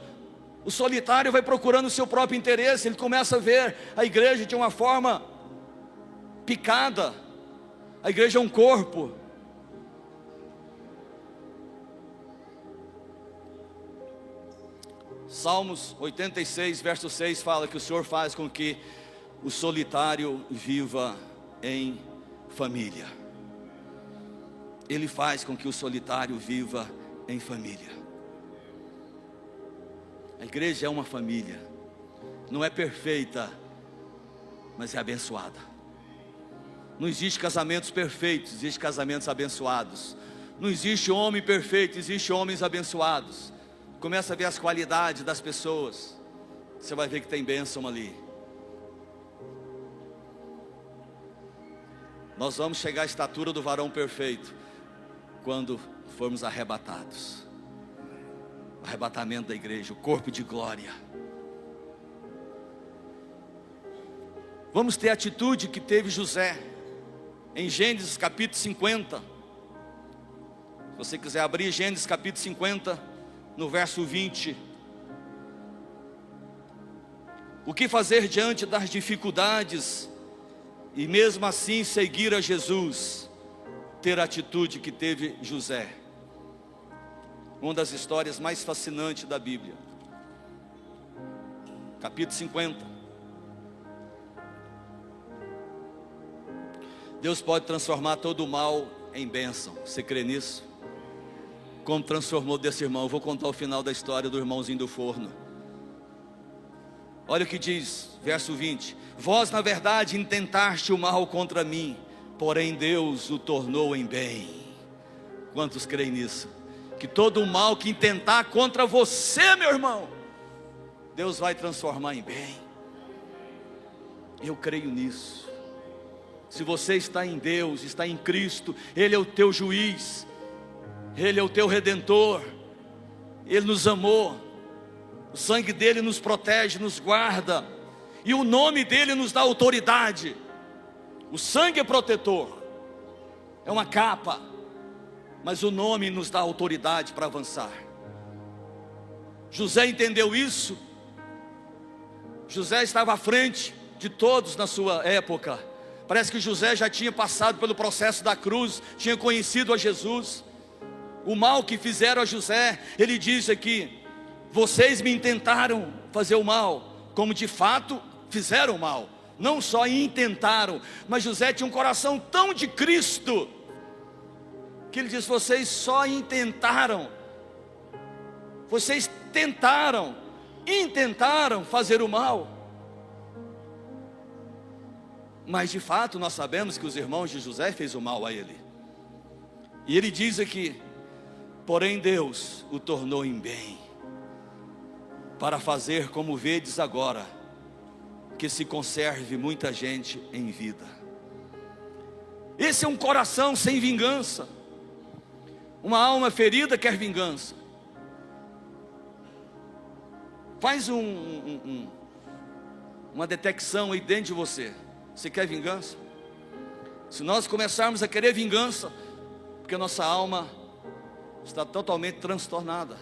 S1: o solitário vai procurando o seu próprio interesse. Ele começa a ver a igreja de uma forma picada. A igreja é um corpo. Salmos 86, verso 6 fala que o Senhor faz com que o solitário viva em família. Ele faz com que o solitário viva em família. A igreja é uma família. Não é perfeita, mas é abençoada. Não existe casamentos perfeitos, existe casamentos abençoados. Não existe homem perfeito, existe homens abençoados. Começa a ver as qualidades das pessoas, você vai ver que tem bênção ali. Nós vamos chegar à estatura do varão perfeito quando formos arrebatados. O arrebatamento da igreja, o corpo de glória. Vamos ter a atitude que teve José em Gênesis capítulo 50. Se você quiser abrir Gênesis capítulo 50, no verso 20. O que fazer diante das dificuldades e mesmo assim seguir a Jesus? Ter a atitude que teve José. Uma das histórias mais fascinantes da Bíblia. Capítulo 50. Deus pode transformar todo o mal em bênção. Você crê nisso? Como transformou desse irmão. Eu vou contar o final da história do irmãozinho do forno. Olha o que diz, verso 20. Vós na verdade intentaste o mal contra mim, porém Deus o tornou em bem. Quantos creem nisso? Que todo o mal que intentar contra você, meu irmão, Deus vai transformar em bem. Eu creio nisso. Se você está em Deus, está em Cristo, Ele é o teu juiz, Ele é o teu redentor, Ele nos amou, o sangue dEle nos protege, nos guarda, e o nome dEle nos dá autoridade. O sangue é protetor, é uma capa, mas o nome nos dá autoridade para avançar. José entendeu isso. José estava à frente de todos na sua época. Parece que José já tinha passado pelo processo da cruz, tinha conhecido a Jesus. O mal que fizeram a José, ele diz aqui: vocês me intentaram fazer o mal, como de fato fizeram o mal. Não só intentaram, mas José tinha um coração tão de Cristo, que ele diz: vocês só intentaram, vocês intentaram fazer o mal. Mas de fato nós sabemos que os irmãos de José fez o mal a ele. E ele diz aqui: porém Deus o tornou em bem. para fazer como vedes agora, que se conserve muita gente em vida. Esse é um coração sem vingança. Uma alma ferida quer vingança. Faz uma detecção aí dentro de você. Você quer vingança? Se nós começarmos a querer vingança, porque nossa alma está totalmente transtornada,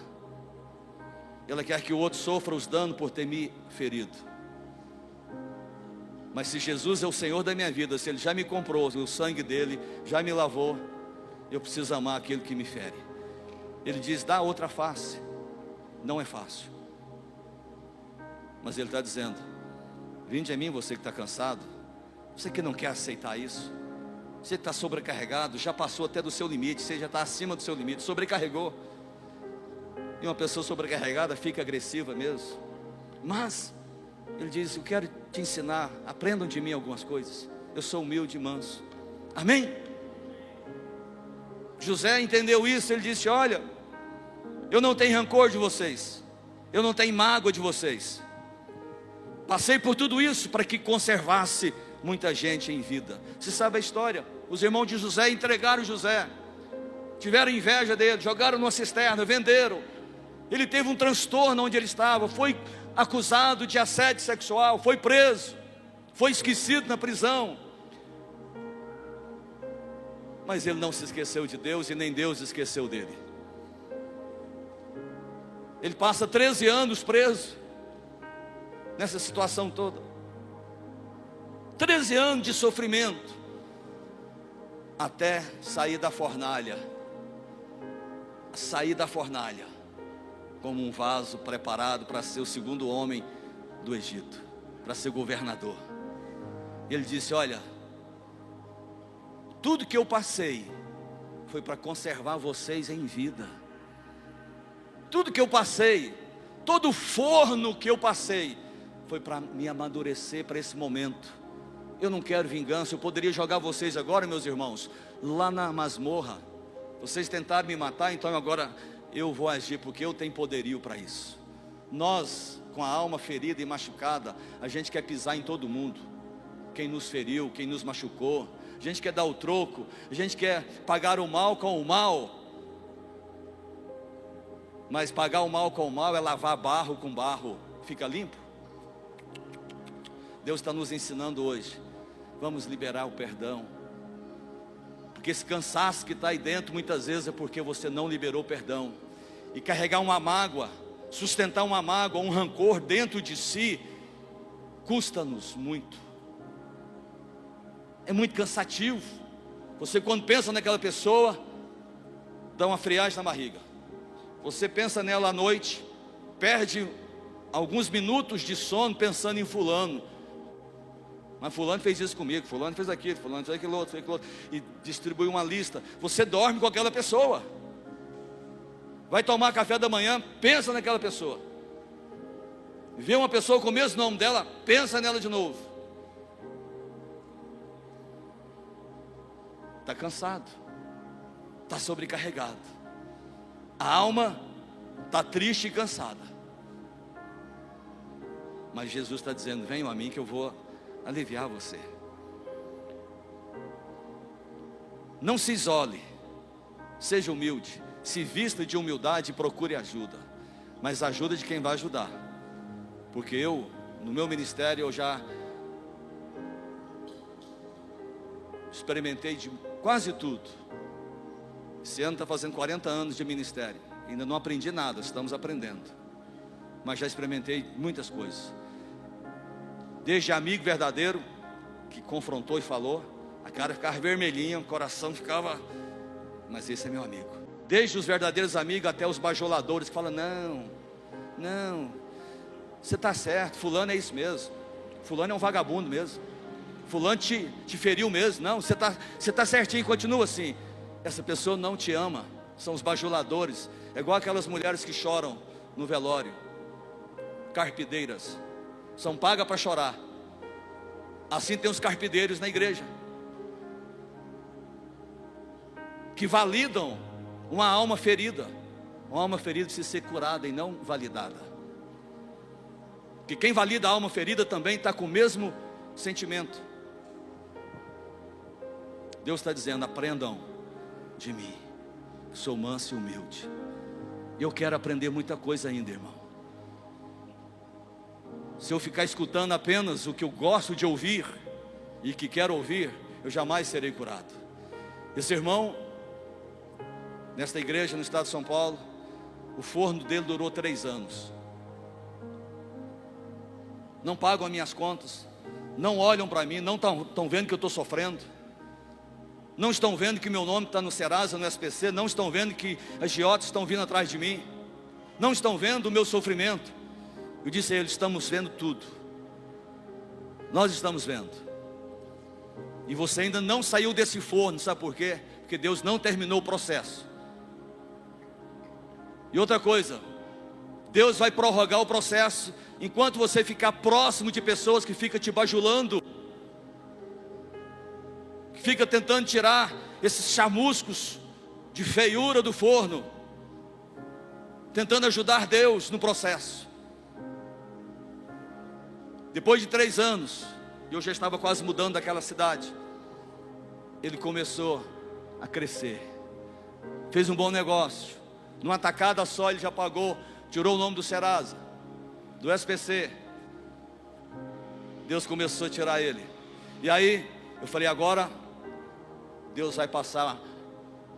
S1: ela quer que o outro sofra os danos por ter me ferido. Mas se Jesus é o Senhor da minha vida, se Ele já me comprou, o sangue dele já me lavou, eu preciso amar aquele que me fere. Ele diz, dá outra face. Não é fácil, mas Ele está dizendo, vinde a mim você que está cansado, você que não quer aceitar isso, você que está sobrecarregado, já passou até do seu limite, você já está acima do seu limite, sobrecarregou. E uma pessoa sobrecarregada fica agressiva mesmo. Mas Ele diz, eu quero te ensinar, aprendam de mim algumas coisas, eu sou humilde e manso. Amém? José entendeu isso, ele disse, olha, eu não tenho rancor de vocês, eu não tenho mágoa de vocês, passei por tudo isso para que conservasse muita gente em vida. Você sabe a história, os irmãos de José entregaram José, tiveram inveja dele, jogaram numa cisterna, venderam. Ele teve um transtorno onde ele estava, foi acusado de assédio sexual, foi preso, foi esquecido na prisão. Mas ele não se esqueceu de Deus e nem Deus esqueceu dele. Ele passa 13 anos preso, nessa situação toda. 13 anos de sofrimento, até sair da fornalha. Sair da fornalha como um vaso preparado para ser o segundo homem do Egito, para ser governador. Ele disse, olha, tudo que eu passei foi para conservar vocês em vida. Tudo que eu passei, todo o forno que eu passei, foi para me amadurecer para esse momento. Eu não quero vingança, eu poderia jogar vocês agora, meus irmãos, lá na masmorra. Vocês tentaram me matar, então agora eu vou agir, porque eu tenho poderio para isso. Nós, com a alma ferida e machucada, a gente quer pisar em todo mundo. Quem nos feriu, quem nos machucou, a gente quer dar o troco, a gente quer pagar o mal com o mal. Mas pagar o mal com o mal é lavar barro com barro, fica limpo? Deus está nos ensinando hoje, vamos liberar o perdão. Porque esse cansaço que está aí dentro, muitas vezes é porque você não liberou o perdão. E carregar uma mágoa, sustentar uma mágoa, um rancor dentro de si, custa-nos muito. É muito cansativo. Você quando pensa naquela pessoa, dá uma friagem na barriga. Você pensa nela à noite, perde alguns minutos de sono pensando em fulano. Mas fulano fez isso comigo, fulano fez aquilo, fulano fez aquilo outro, e distribui uma lista. Você dorme com aquela pessoa. Vai tomar café da manhã, pensa naquela pessoa. Vê uma pessoa com o mesmo nome dela, pensa nela de novo. Está cansado, está sobrecarregado, a alma está triste e cansada. Mas Jesus está dizendo, venham a mim que eu vou aliviar você. Não se isole, seja humilde, se vista de humildade e procure ajuda, mas ajuda de quem vai ajudar. Porque eu, no meu ministério, eu já experimentei de quase tudo. Esse ano está fazendo 40 anos de ministério, ainda não aprendi nada, estamos aprendendo, mas já experimentei muitas coisas. Desde amigo verdadeiro, que confrontou e falou, a cara ficava vermelhinha, o coração ficava, mas esse é meu amigo. Desde os verdadeiros amigos até os bajuladores que falam, não, você está certo, fulano é isso mesmo, fulano é um vagabundo mesmo, fulano te feriu mesmo, não, você tá certinho, continua assim. Essa pessoa não te ama, são os bajuladores. É igual aquelas mulheres que choram no velório, carpideiras, são pagas para chorar. Assim tem os carpideiros na igreja, que validam uma alma ferida. Uma alma ferida precisa ser curada e não validada. Que quem valida a alma ferida também está com o mesmo sentimento. Deus está dizendo: aprendam de mim, sou manso e humilde. Eu quero aprender muita coisa ainda, irmão. Se eu ficar escutando apenas o que eu gosto de ouvir e que quero ouvir, eu jamais serei curado. Esse irmão, nesta igreja no estado de São Paulo, o forno dele durou 3 anos. Não pagam as minhas contas, não olham para mim, não estão vendo que eu estou sofrendo, não estão vendo que meu nome está no Serasa, no SPC, não estão vendo que agiotas estão vindo atrás de mim, não estão vendo o meu sofrimento. Eu disse a eles: estamos vendo tudo, nós estamos vendo, e você ainda não saiu desse forno. Sabe por quê? Porque Deus não terminou o processo. E outra coisa, Deus vai prorrogar o processo enquanto você ficar próximo de pessoas que ficam te bajulando, que fica tentando tirar esses chamuscos de feiura do forno, tentando ajudar Deus no processo. Depois de 3 anos, eu já estava quase mudando daquela cidade, ele começou a crescer, fez um bom negócio. Numa tacada só ele já pagou, tirou o nome do Serasa, do SPC. Deus começou a tirar ele. E aí eu falei: agora Deus vai passar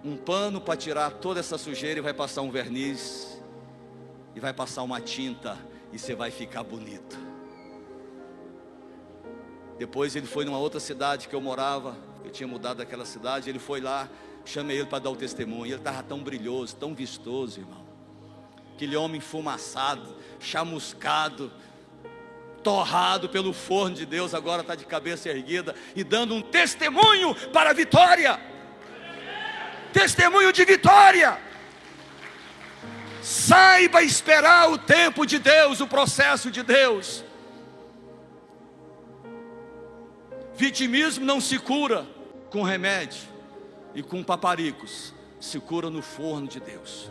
S1: um pano para tirar toda essa sujeira, e vai passar um verniz, e vai passar uma tinta, e você vai ficar bonito. Depois ele foi numa outra cidade que eu morava, eu tinha mudado daquela cidade. Ele foi lá, chamei ele para dar o testemunho. Ele estava tão brilhoso, tão vistoso, irmão. Aquele homem enfumaçado, chamuscado, torrado pelo forno de Deus, agora está de cabeça erguida e dando um testemunho para a vitória. Testemunho de vitória. Saiba esperar o tempo de Deus, o processo de Deus. Vitimismo não se cura com remédio e com paparicos, se cura no forno de Deus.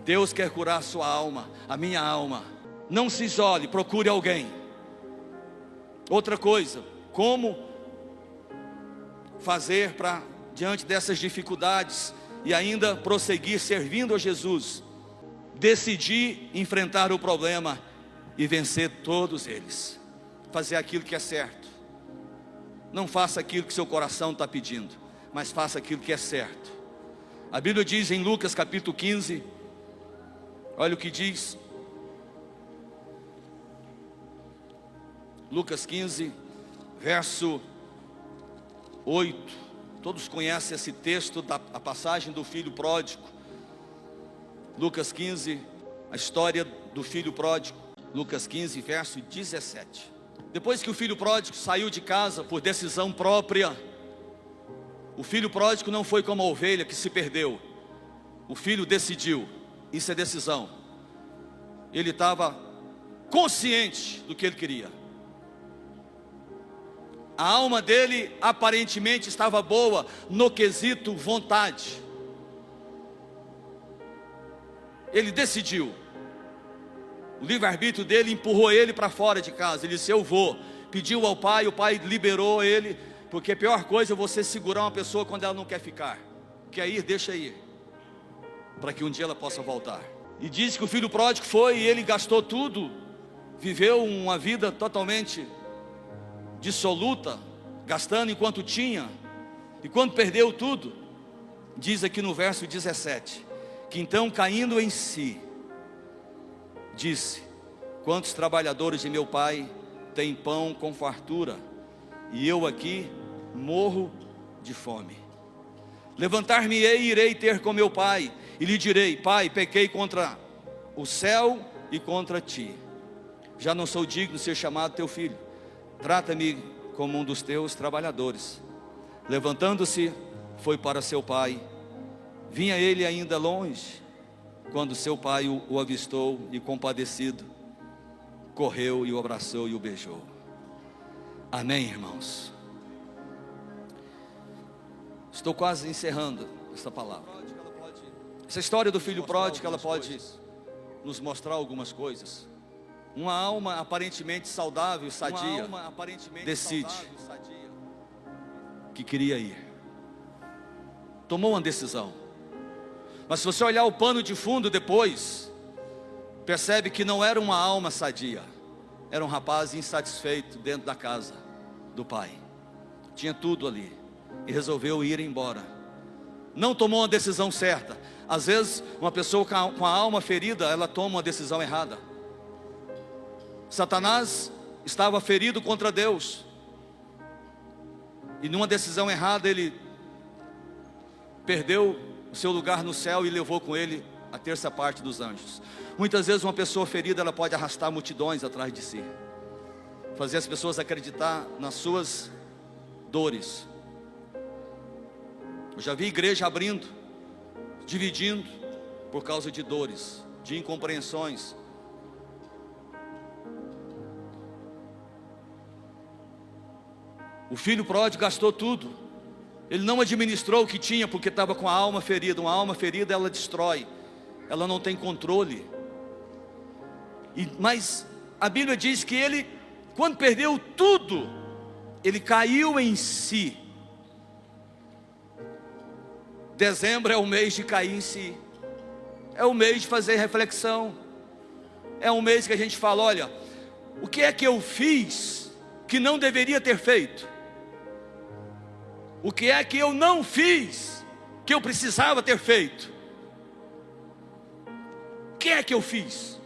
S1: Deus quer curar a sua alma, a minha alma. Não se isole, procure alguém. Outra coisa, como fazer para, diante dessas dificuldades, e ainda prosseguir servindo a Jesus? Decidir enfrentar o problema e vencer todos eles. Fazer aquilo que é certo. Não faça aquilo que seu coração está pedindo, mas faça aquilo que é certo. A Bíblia diz em Lucas capítulo 15, olha o que diz. Lucas 15, verso 8. Todos conhecem esse texto, a passagem do filho pródigo. Lucas 15, a história do filho pródigo. Lucas 15, verso 17. Depois que o filho pródigo saiu de casa por decisão própria, o filho pródigo não foi como a ovelha que se perdeu. O filho decidiu, isso é decisão. Ele estava consciente do que ele queria. A alma dele aparentemente estava boa no quesito vontade. Ele decidiu. O livre-arbítrio dele empurrou ele para fora de casa. Ele disse: eu vou. Pediu ao pai, o pai liberou ele. Porque a pior coisa é você segurar uma pessoa quando ela não quer ficar. Quer ir, deixa ir, para que um dia ela possa voltar. E diz que o filho pródigo foi e ele gastou tudo. Viveu uma vida totalmente dissoluta, gastando enquanto tinha. E quando perdeu tudo, diz aqui no verso 17, que então, caindo em si, disse: quantos trabalhadores de meu pai têm pão com fartura, e eu aqui morro de fome. Levantar-me-ei e irei ter com meu pai, e lhe direi: pai, pequei contra o céu e contra ti. Já não sou digno de ser chamado teu filho. Trata-me como um dos teus trabalhadores. Levantando-se, foi para seu pai. Vinha ele ainda longe, quando seu pai o avistou, e compadecido, correu e o abraçou e o beijou. Amém, irmãos? Estou quase encerrando essa palavra. Essa história do filho pródigo, ela pode nos mostrar algumas coisas. Uma alma aparentemente saudável, sadia, decide que queria ir. Tomou uma decisão. Mas se você olhar o pano de fundo depois, percebe que não era uma alma sadia. Era um rapaz insatisfeito dentro da casa do pai. Tinha tudo ali. E resolveu ir embora. Não tomou uma decisão certa. Às vezes, uma pessoa com a alma ferida, ela toma uma decisão errada. Satanás estava ferido contra Deus. E numa decisão errada, ele perdeu o seu lugar no céu e levou com ele a terça parte dos anjos. Muitas vezes uma pessoa ferida, ela pode arrastar multidões atrás de si. Fazer as pessoas acreditar nas suas dores. Eu já vi igreja abrindo, dividindo, por causa de dores, de incompreensões. O filho pródigo gastou tudo. Ele não administrou o que tinha porque estava com a alma ferida. Uma alma ferida, ela destrói. Ela não tem controle. Mas a Bíblia diz que ele, quando perdeu tudo, ele caiu em si. Dezembro é o mês de cair em si. É o mês de fazer reflexão. É um mês que a gente fala, olha, o que é que eu fiz que não deveria ter feito? O que é que eu não fiz que eu precisava ter feito? O que é que eu fiz?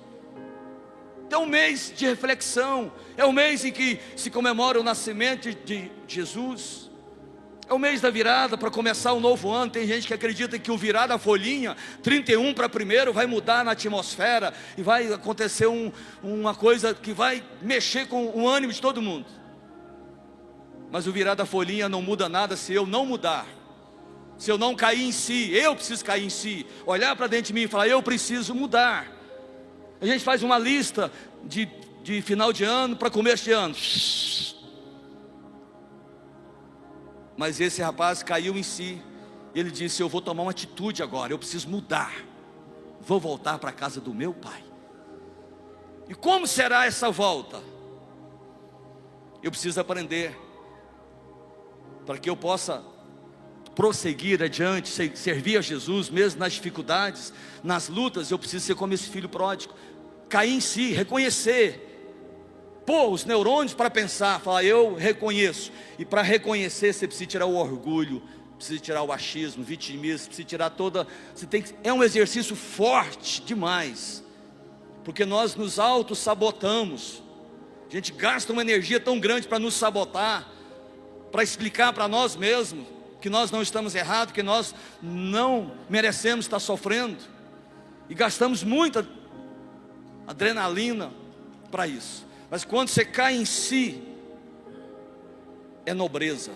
S1: Então é um mês de reflexão. É o mês em que se comemora o nascimento de Jesus. É o mês da virada para começar um novo ano. Tem gente que acredita que o virar da folhinha 31 para 1º vai mudar na atmosfera e vai acontecer uma coisa que vai mexer com o ânimo de todo mundo. Mas o virar da folhinha não muda nada se eu não mudar. Se eu não cair em si. Eu preciso cair em si. Olhar para dentro de mim e falar, eu preciso mudar. A gente faz uma lista de final de ano para começo de ano. Mas esse rapaz caiu em si. Ele disse, eu vou tomar uma atitude agora. Eu preciso mudar. Vou voltar para a casa do meu pai. E como será essa volta? Eu preciso aprender. Para que eu possa prosseguir adiante, servir a Jesus, mesmo nas dificuldades, nas lutas, eu preciso ser como esse filho pródigo. Cair em si, reconhecer. Pôr os neurônios para pensar, falar, eu reconheço. E para reconhecer, você precisa tirar o orgulho, precisa tirar o achismo, o vitimismo, precisa tirar toda... é um exercício forte demais. Porque nós nos auto-sabotamos. A gente gasta uma energia tão grande para nos sabotar, para explicar para nós mesmos que nós não estamos errados, que nós não merecemos estar sofrendo. E gastamos muita adrenalina para isso. Mas quando você cai em si, é nobreza.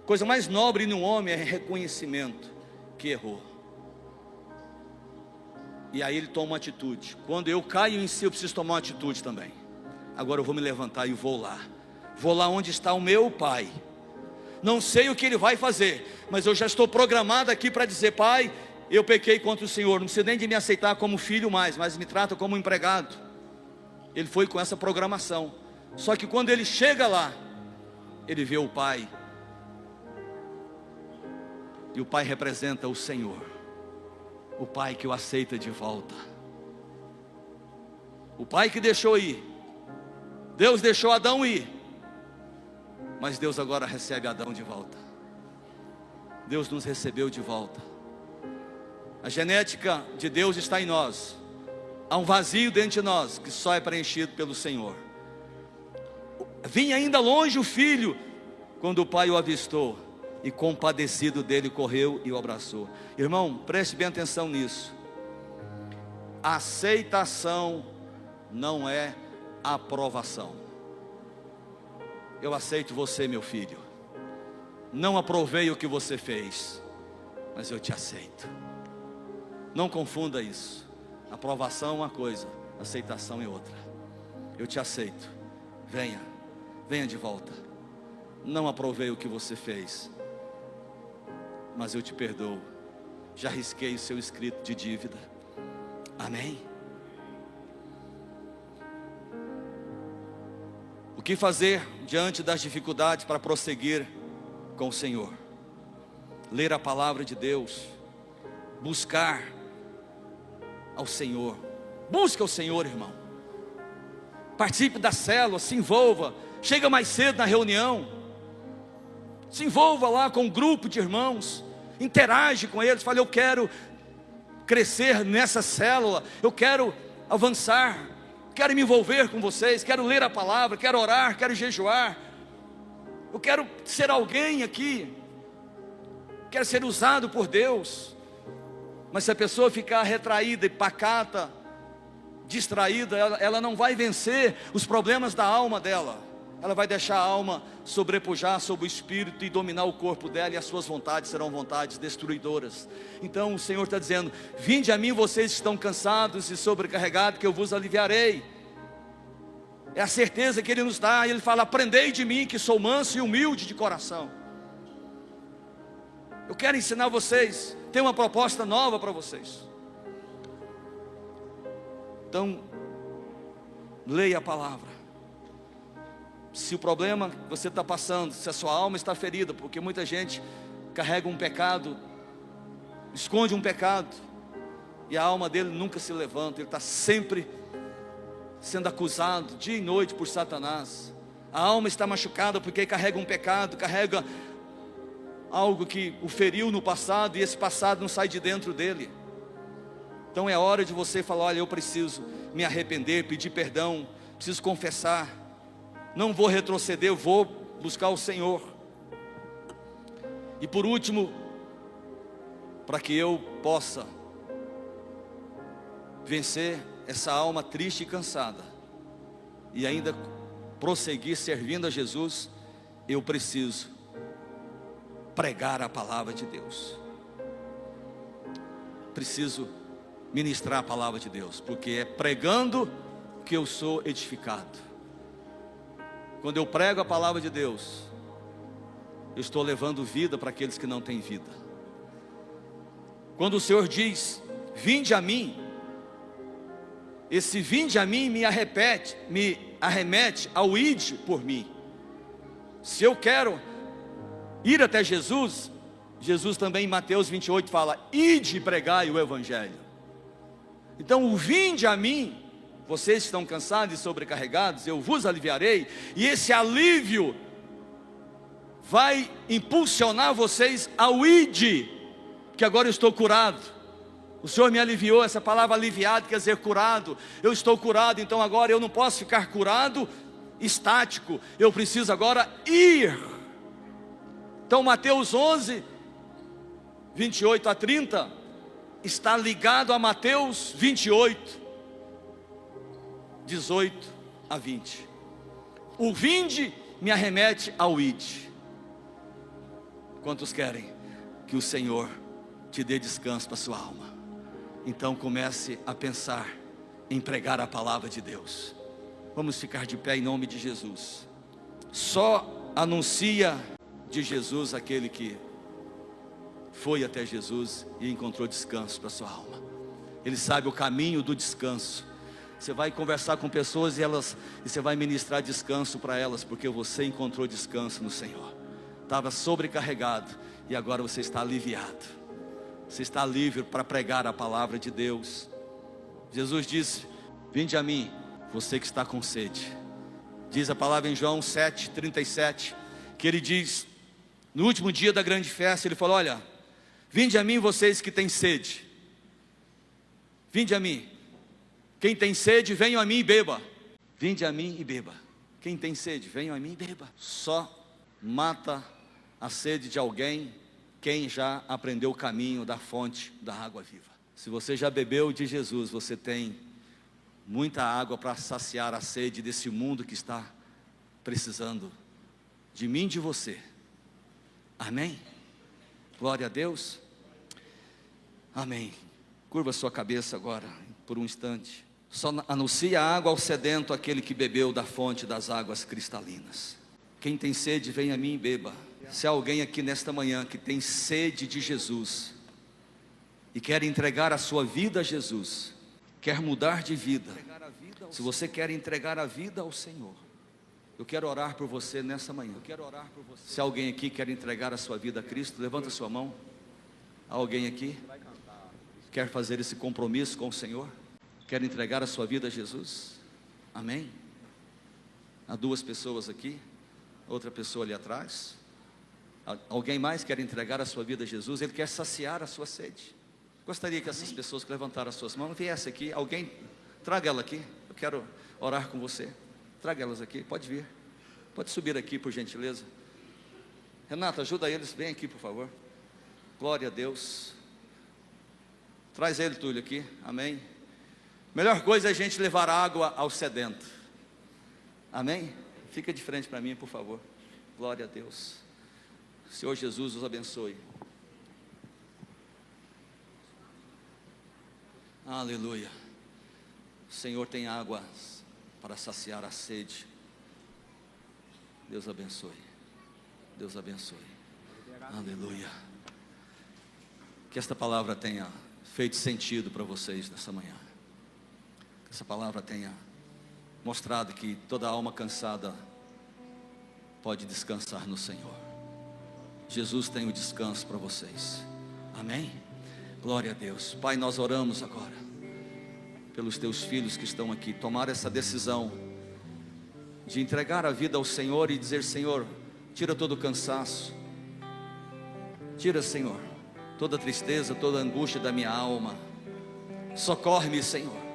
S1: Coisa mais nobre num homem é reconhecimento que errou. E aí ele toma uma atitude. Quando eu caio em si, eu preciso tomar uma atitude também. Agora eu vou me levantar e vou lá. Vou lá onde está o meu pai. Não sei o que ele vai fazer, mas eu já estou programado aqui para dizer, pai, eu pequei contra o Senhor. Não precisa nem de me aceitar como filho mais, mas me trata como empregado. Ele foi com essa programação. Só que quando ele chega lá, ele vê o pai. E o pai representa o Senhor. O pai que o aceita de volta. O pai que deixou ir. Deus deixou Adão ir. Mas Deus agora recebe Adão de volta. Deus nos recebeu de volta. A genética de Deus está em nós. Há um vazio dentro de nós que só é preenchido pelo Senhor. Vinha ainda longe o filho, quando o pai o avistou, e compadecido dele correu e o abraçou. Irmão, preste bem atenção nisso. Aceitação não é aprovação. Eu aceito você, meu filho. Não aprovei o que você fez, mas eu te aceito. Não confunda isso. Aprovação é uma coisa, aceitação é outra. Eu te aceito. Venha, venha de volta. Não aprovei o que você fez, mas eu te perdoo. Já risquei o seu escrito de dívida. Amém? que fazer diante das dificuldades para prosseguir com o Senhor? Ler a palavra de Deus, buscar ao Senhor. Busca o Senhor, irmão. Participe da célula, se envolva. Chega mais cedo na reunião. Se envolva lá com um grupo de irmãos. Interage com eles. Fale, eu quero crescer nessa célula. Eu quero avançar. Quero me envolver com vocês. Quero ler a palavra. Quero orar. Quero jejuar. Eu quero ser alguém aqui. Quero ser usado por Deus. Mas se a pessoa ficar retraída e pacata, distraída, ela não vai vencer os problemas da alma dela. Ela vai deixar a alma sobrepujar sobre o espírito e dominar o corpo dela, e as suas vontades serão vontades destruidoras. Então o Senhor está dizendo: vinde a mim vocês que estão cansados e sobrecarregados, que eu vos aliviarei. É a certeza que Ele nos dá. Ele fala: aprendei de mim, que sou manso e humilde de coração. Eu quero ensinar vocês, tem uma proposta nova para vocês. Então, leia a palavra. Se o problema que você está passando, se a sua alma está ferida, porque muita gente carrega um pecado, esconde um pecado, e a alma dele nunca se levanta, ele está sempre sendo acusado, dia e noite, por Satanás. A alma está machucada porque carrega um pecado, carrega algo que o feriu no passado, e esse passado não sai de dentro dele. Então é hora de você falar: olha, eu preciso me arrepender, pedir perdão, preciso confessar, não vou retroceder, eu vou buscar o Senhor. E por último, para que eu possa vencer essa alma triste e cansada, e ainda prosseguir servindo a Jesus, eu preciso pregar a palavra de Deus. Preciso ministrar a palavra de Deus, porque é pregando que eu sou edificado. Quando eu prego a palavra de Deus, eu estou levando vida para aqueles que não têm vida. Quando o Senhor diz: vinde a mim, esse vinde a mim me arremete ao ide por mim. Se eu quero ir até Jesus, Jesus também em Mateus 28 fala: ide e pregai o Evangelho. Então o vinde a mim, vocês que estão cansados e sobrecarregados, eu vos aliviarei. E esse alívio vai impulsionar vocês ao ide, que agora eu estou curado. O Senhor me aliviou. Essa palavra aliviado quer dizer curado. Eu estou curado, então agora eu não posso ficar curado, estático. Eu preciso agora ir. Então Mateus 11, 28 a 30, está ligado a Mateus 28, 18 a 20. O vinde me arremete ao ide. Quantos querem que o Senhor te dê descanso para a sua alma? Então comece a pensar em pregar a palavra de Deus. Vamos ficar de pé em nome de Jesus. Só anuncia de Jesus aquele que foi até Jesus e encontrou descanso para a sua alma. Ele sabe o caminho do descanso. Você vai conversar com pessoas e você vai ministrar descanso para elas, porque você encontrou descanso no Senhor. Estava sobrecarregado e agora você está aliviado. Você está livre para pregar a palavra de Deus. Jesus disse: vinde a mim, você que está com sede. Diz a palavra em João 7:37, que ele diz, no último dia da grande festa, ele falou: olha, vinde a mim vocês que têm sede. Vinde a mim. Quem tem sede, venham a mim e beba. Vinde a mim e beba. Quem tem sede, venham a mim e beba. Só mata a sede de alguém quem já aprendeu o caminho da fonte da água viva. Se você já bebeu de Jesus, você tem muita água para saciar a sede desse mundo que está precisando de mim e de você. Amém? Glória a Deus. Amém. Curva sua cabeça agora por um instante. Só anuncia a água ao sedento, aquele que bebeu da fonte das águas cristalinas. Quem tem sede, vem a mim e beba. Se há alguém aqui nesta manhã que tem sede de Jesus e quer entregar a sua vida a Jesus, quer mudar de vida, se você quer entregar a vida ao Senhor, Eu quero orar por você nessa manhã. Se alguém aqui quer entregar a sua vida a Cristo, levanta a sua mão. Há alguém aqui quer fazer esse compromisso com o Senhor? Quer entregar a sua vida a Jesus? Amém? Há 2 pessoas aqui, outra pessoa ali atrás. Alguém mais quer entregar a sua vida a Jesus? Ele quer saciar a sua sede. Gostaria que essas pessoas que levantaram as suas mãos viessem aqui. Alguém, traga ela aqui. Eu quero orar com você. Traga elas aqui, pode vir. Pode subir aqui, por gentileza. Renata, ajuda eles, vem aqui, por favor. Glória a Deus. Traz ele, Túlio, aqui, amém. Melhor coisa é a gente levar água ao sedento. Amém? Fica de frente para mim, por favor. Glória a Deus. Senhor Jesus os abençoe. Aleluia. O Senhor tem água para saciar a sede. Deus abençoe. Deus abençoe. Aleluia. Que esta palavra tenha feito sentido para vocês nessa manhã. Que essa palavra tenha mostrado que toda alma cansada pode descansar no Senhor. Jesus tem o descanso para vocês. Amém? Glória a Deus. Pai, nós oramos agora pelos teus filhos que estão aqui, tomar essa decisão de entregar a vida ao Senhor e dizer: Senhor, tira todo o cansaço, tira, Senhor, toda a tristeza, toda a angústia da minha alma, socorre-me, Senhor.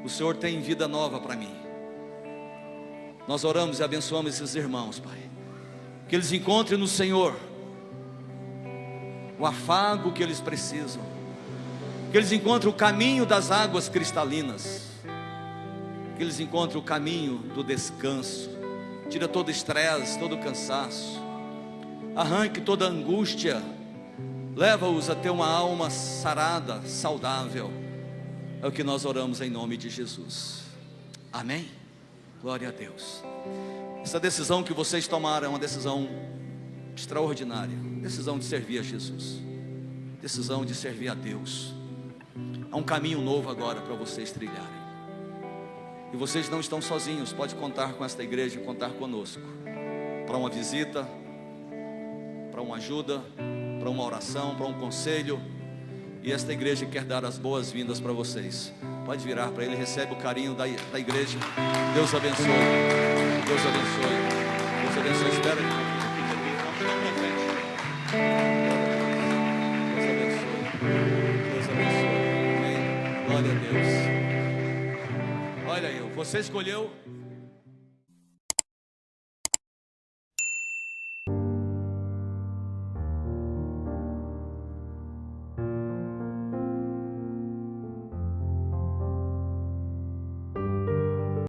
S1: O Senhor tem vida nova para mim. Nós oramos e abençoamos esses irmãos, Pai, que eles encontrem no Senhor o afago que eles precisam, que eles encontrem o caminho das águas cristalinas, que eles encontrem o caminho do descanso. Tira todo o estresse, todo o cansaço, arranque toda a angústia, leva-os a ter uma alma sarada, saudável. É o que nós oramos em nome de Jesus. Amém? Glória a Deus. Essa decisão que vocês tomaram é uma decisão extraordinária, decisão de servir a Jesus, decisão de servir a Deus. Há um caminho novo agora para vocês trilharem. E vocês não estão sozinhos. Pode contar com esta igreja, contar conosco, para uma visita, para uma ajuda, para uma oração, para um conselho. E esta igreja quer dar as boas-vindas para vocês. Pode virar para ele, recebe o carinho da igreja. Deus abençoe. Deus abençoe. Deus abençoe. Espera aqui. Deus abençoe. Deus abençoe. Amém. Glória a Deus. Olha aí, você escolheu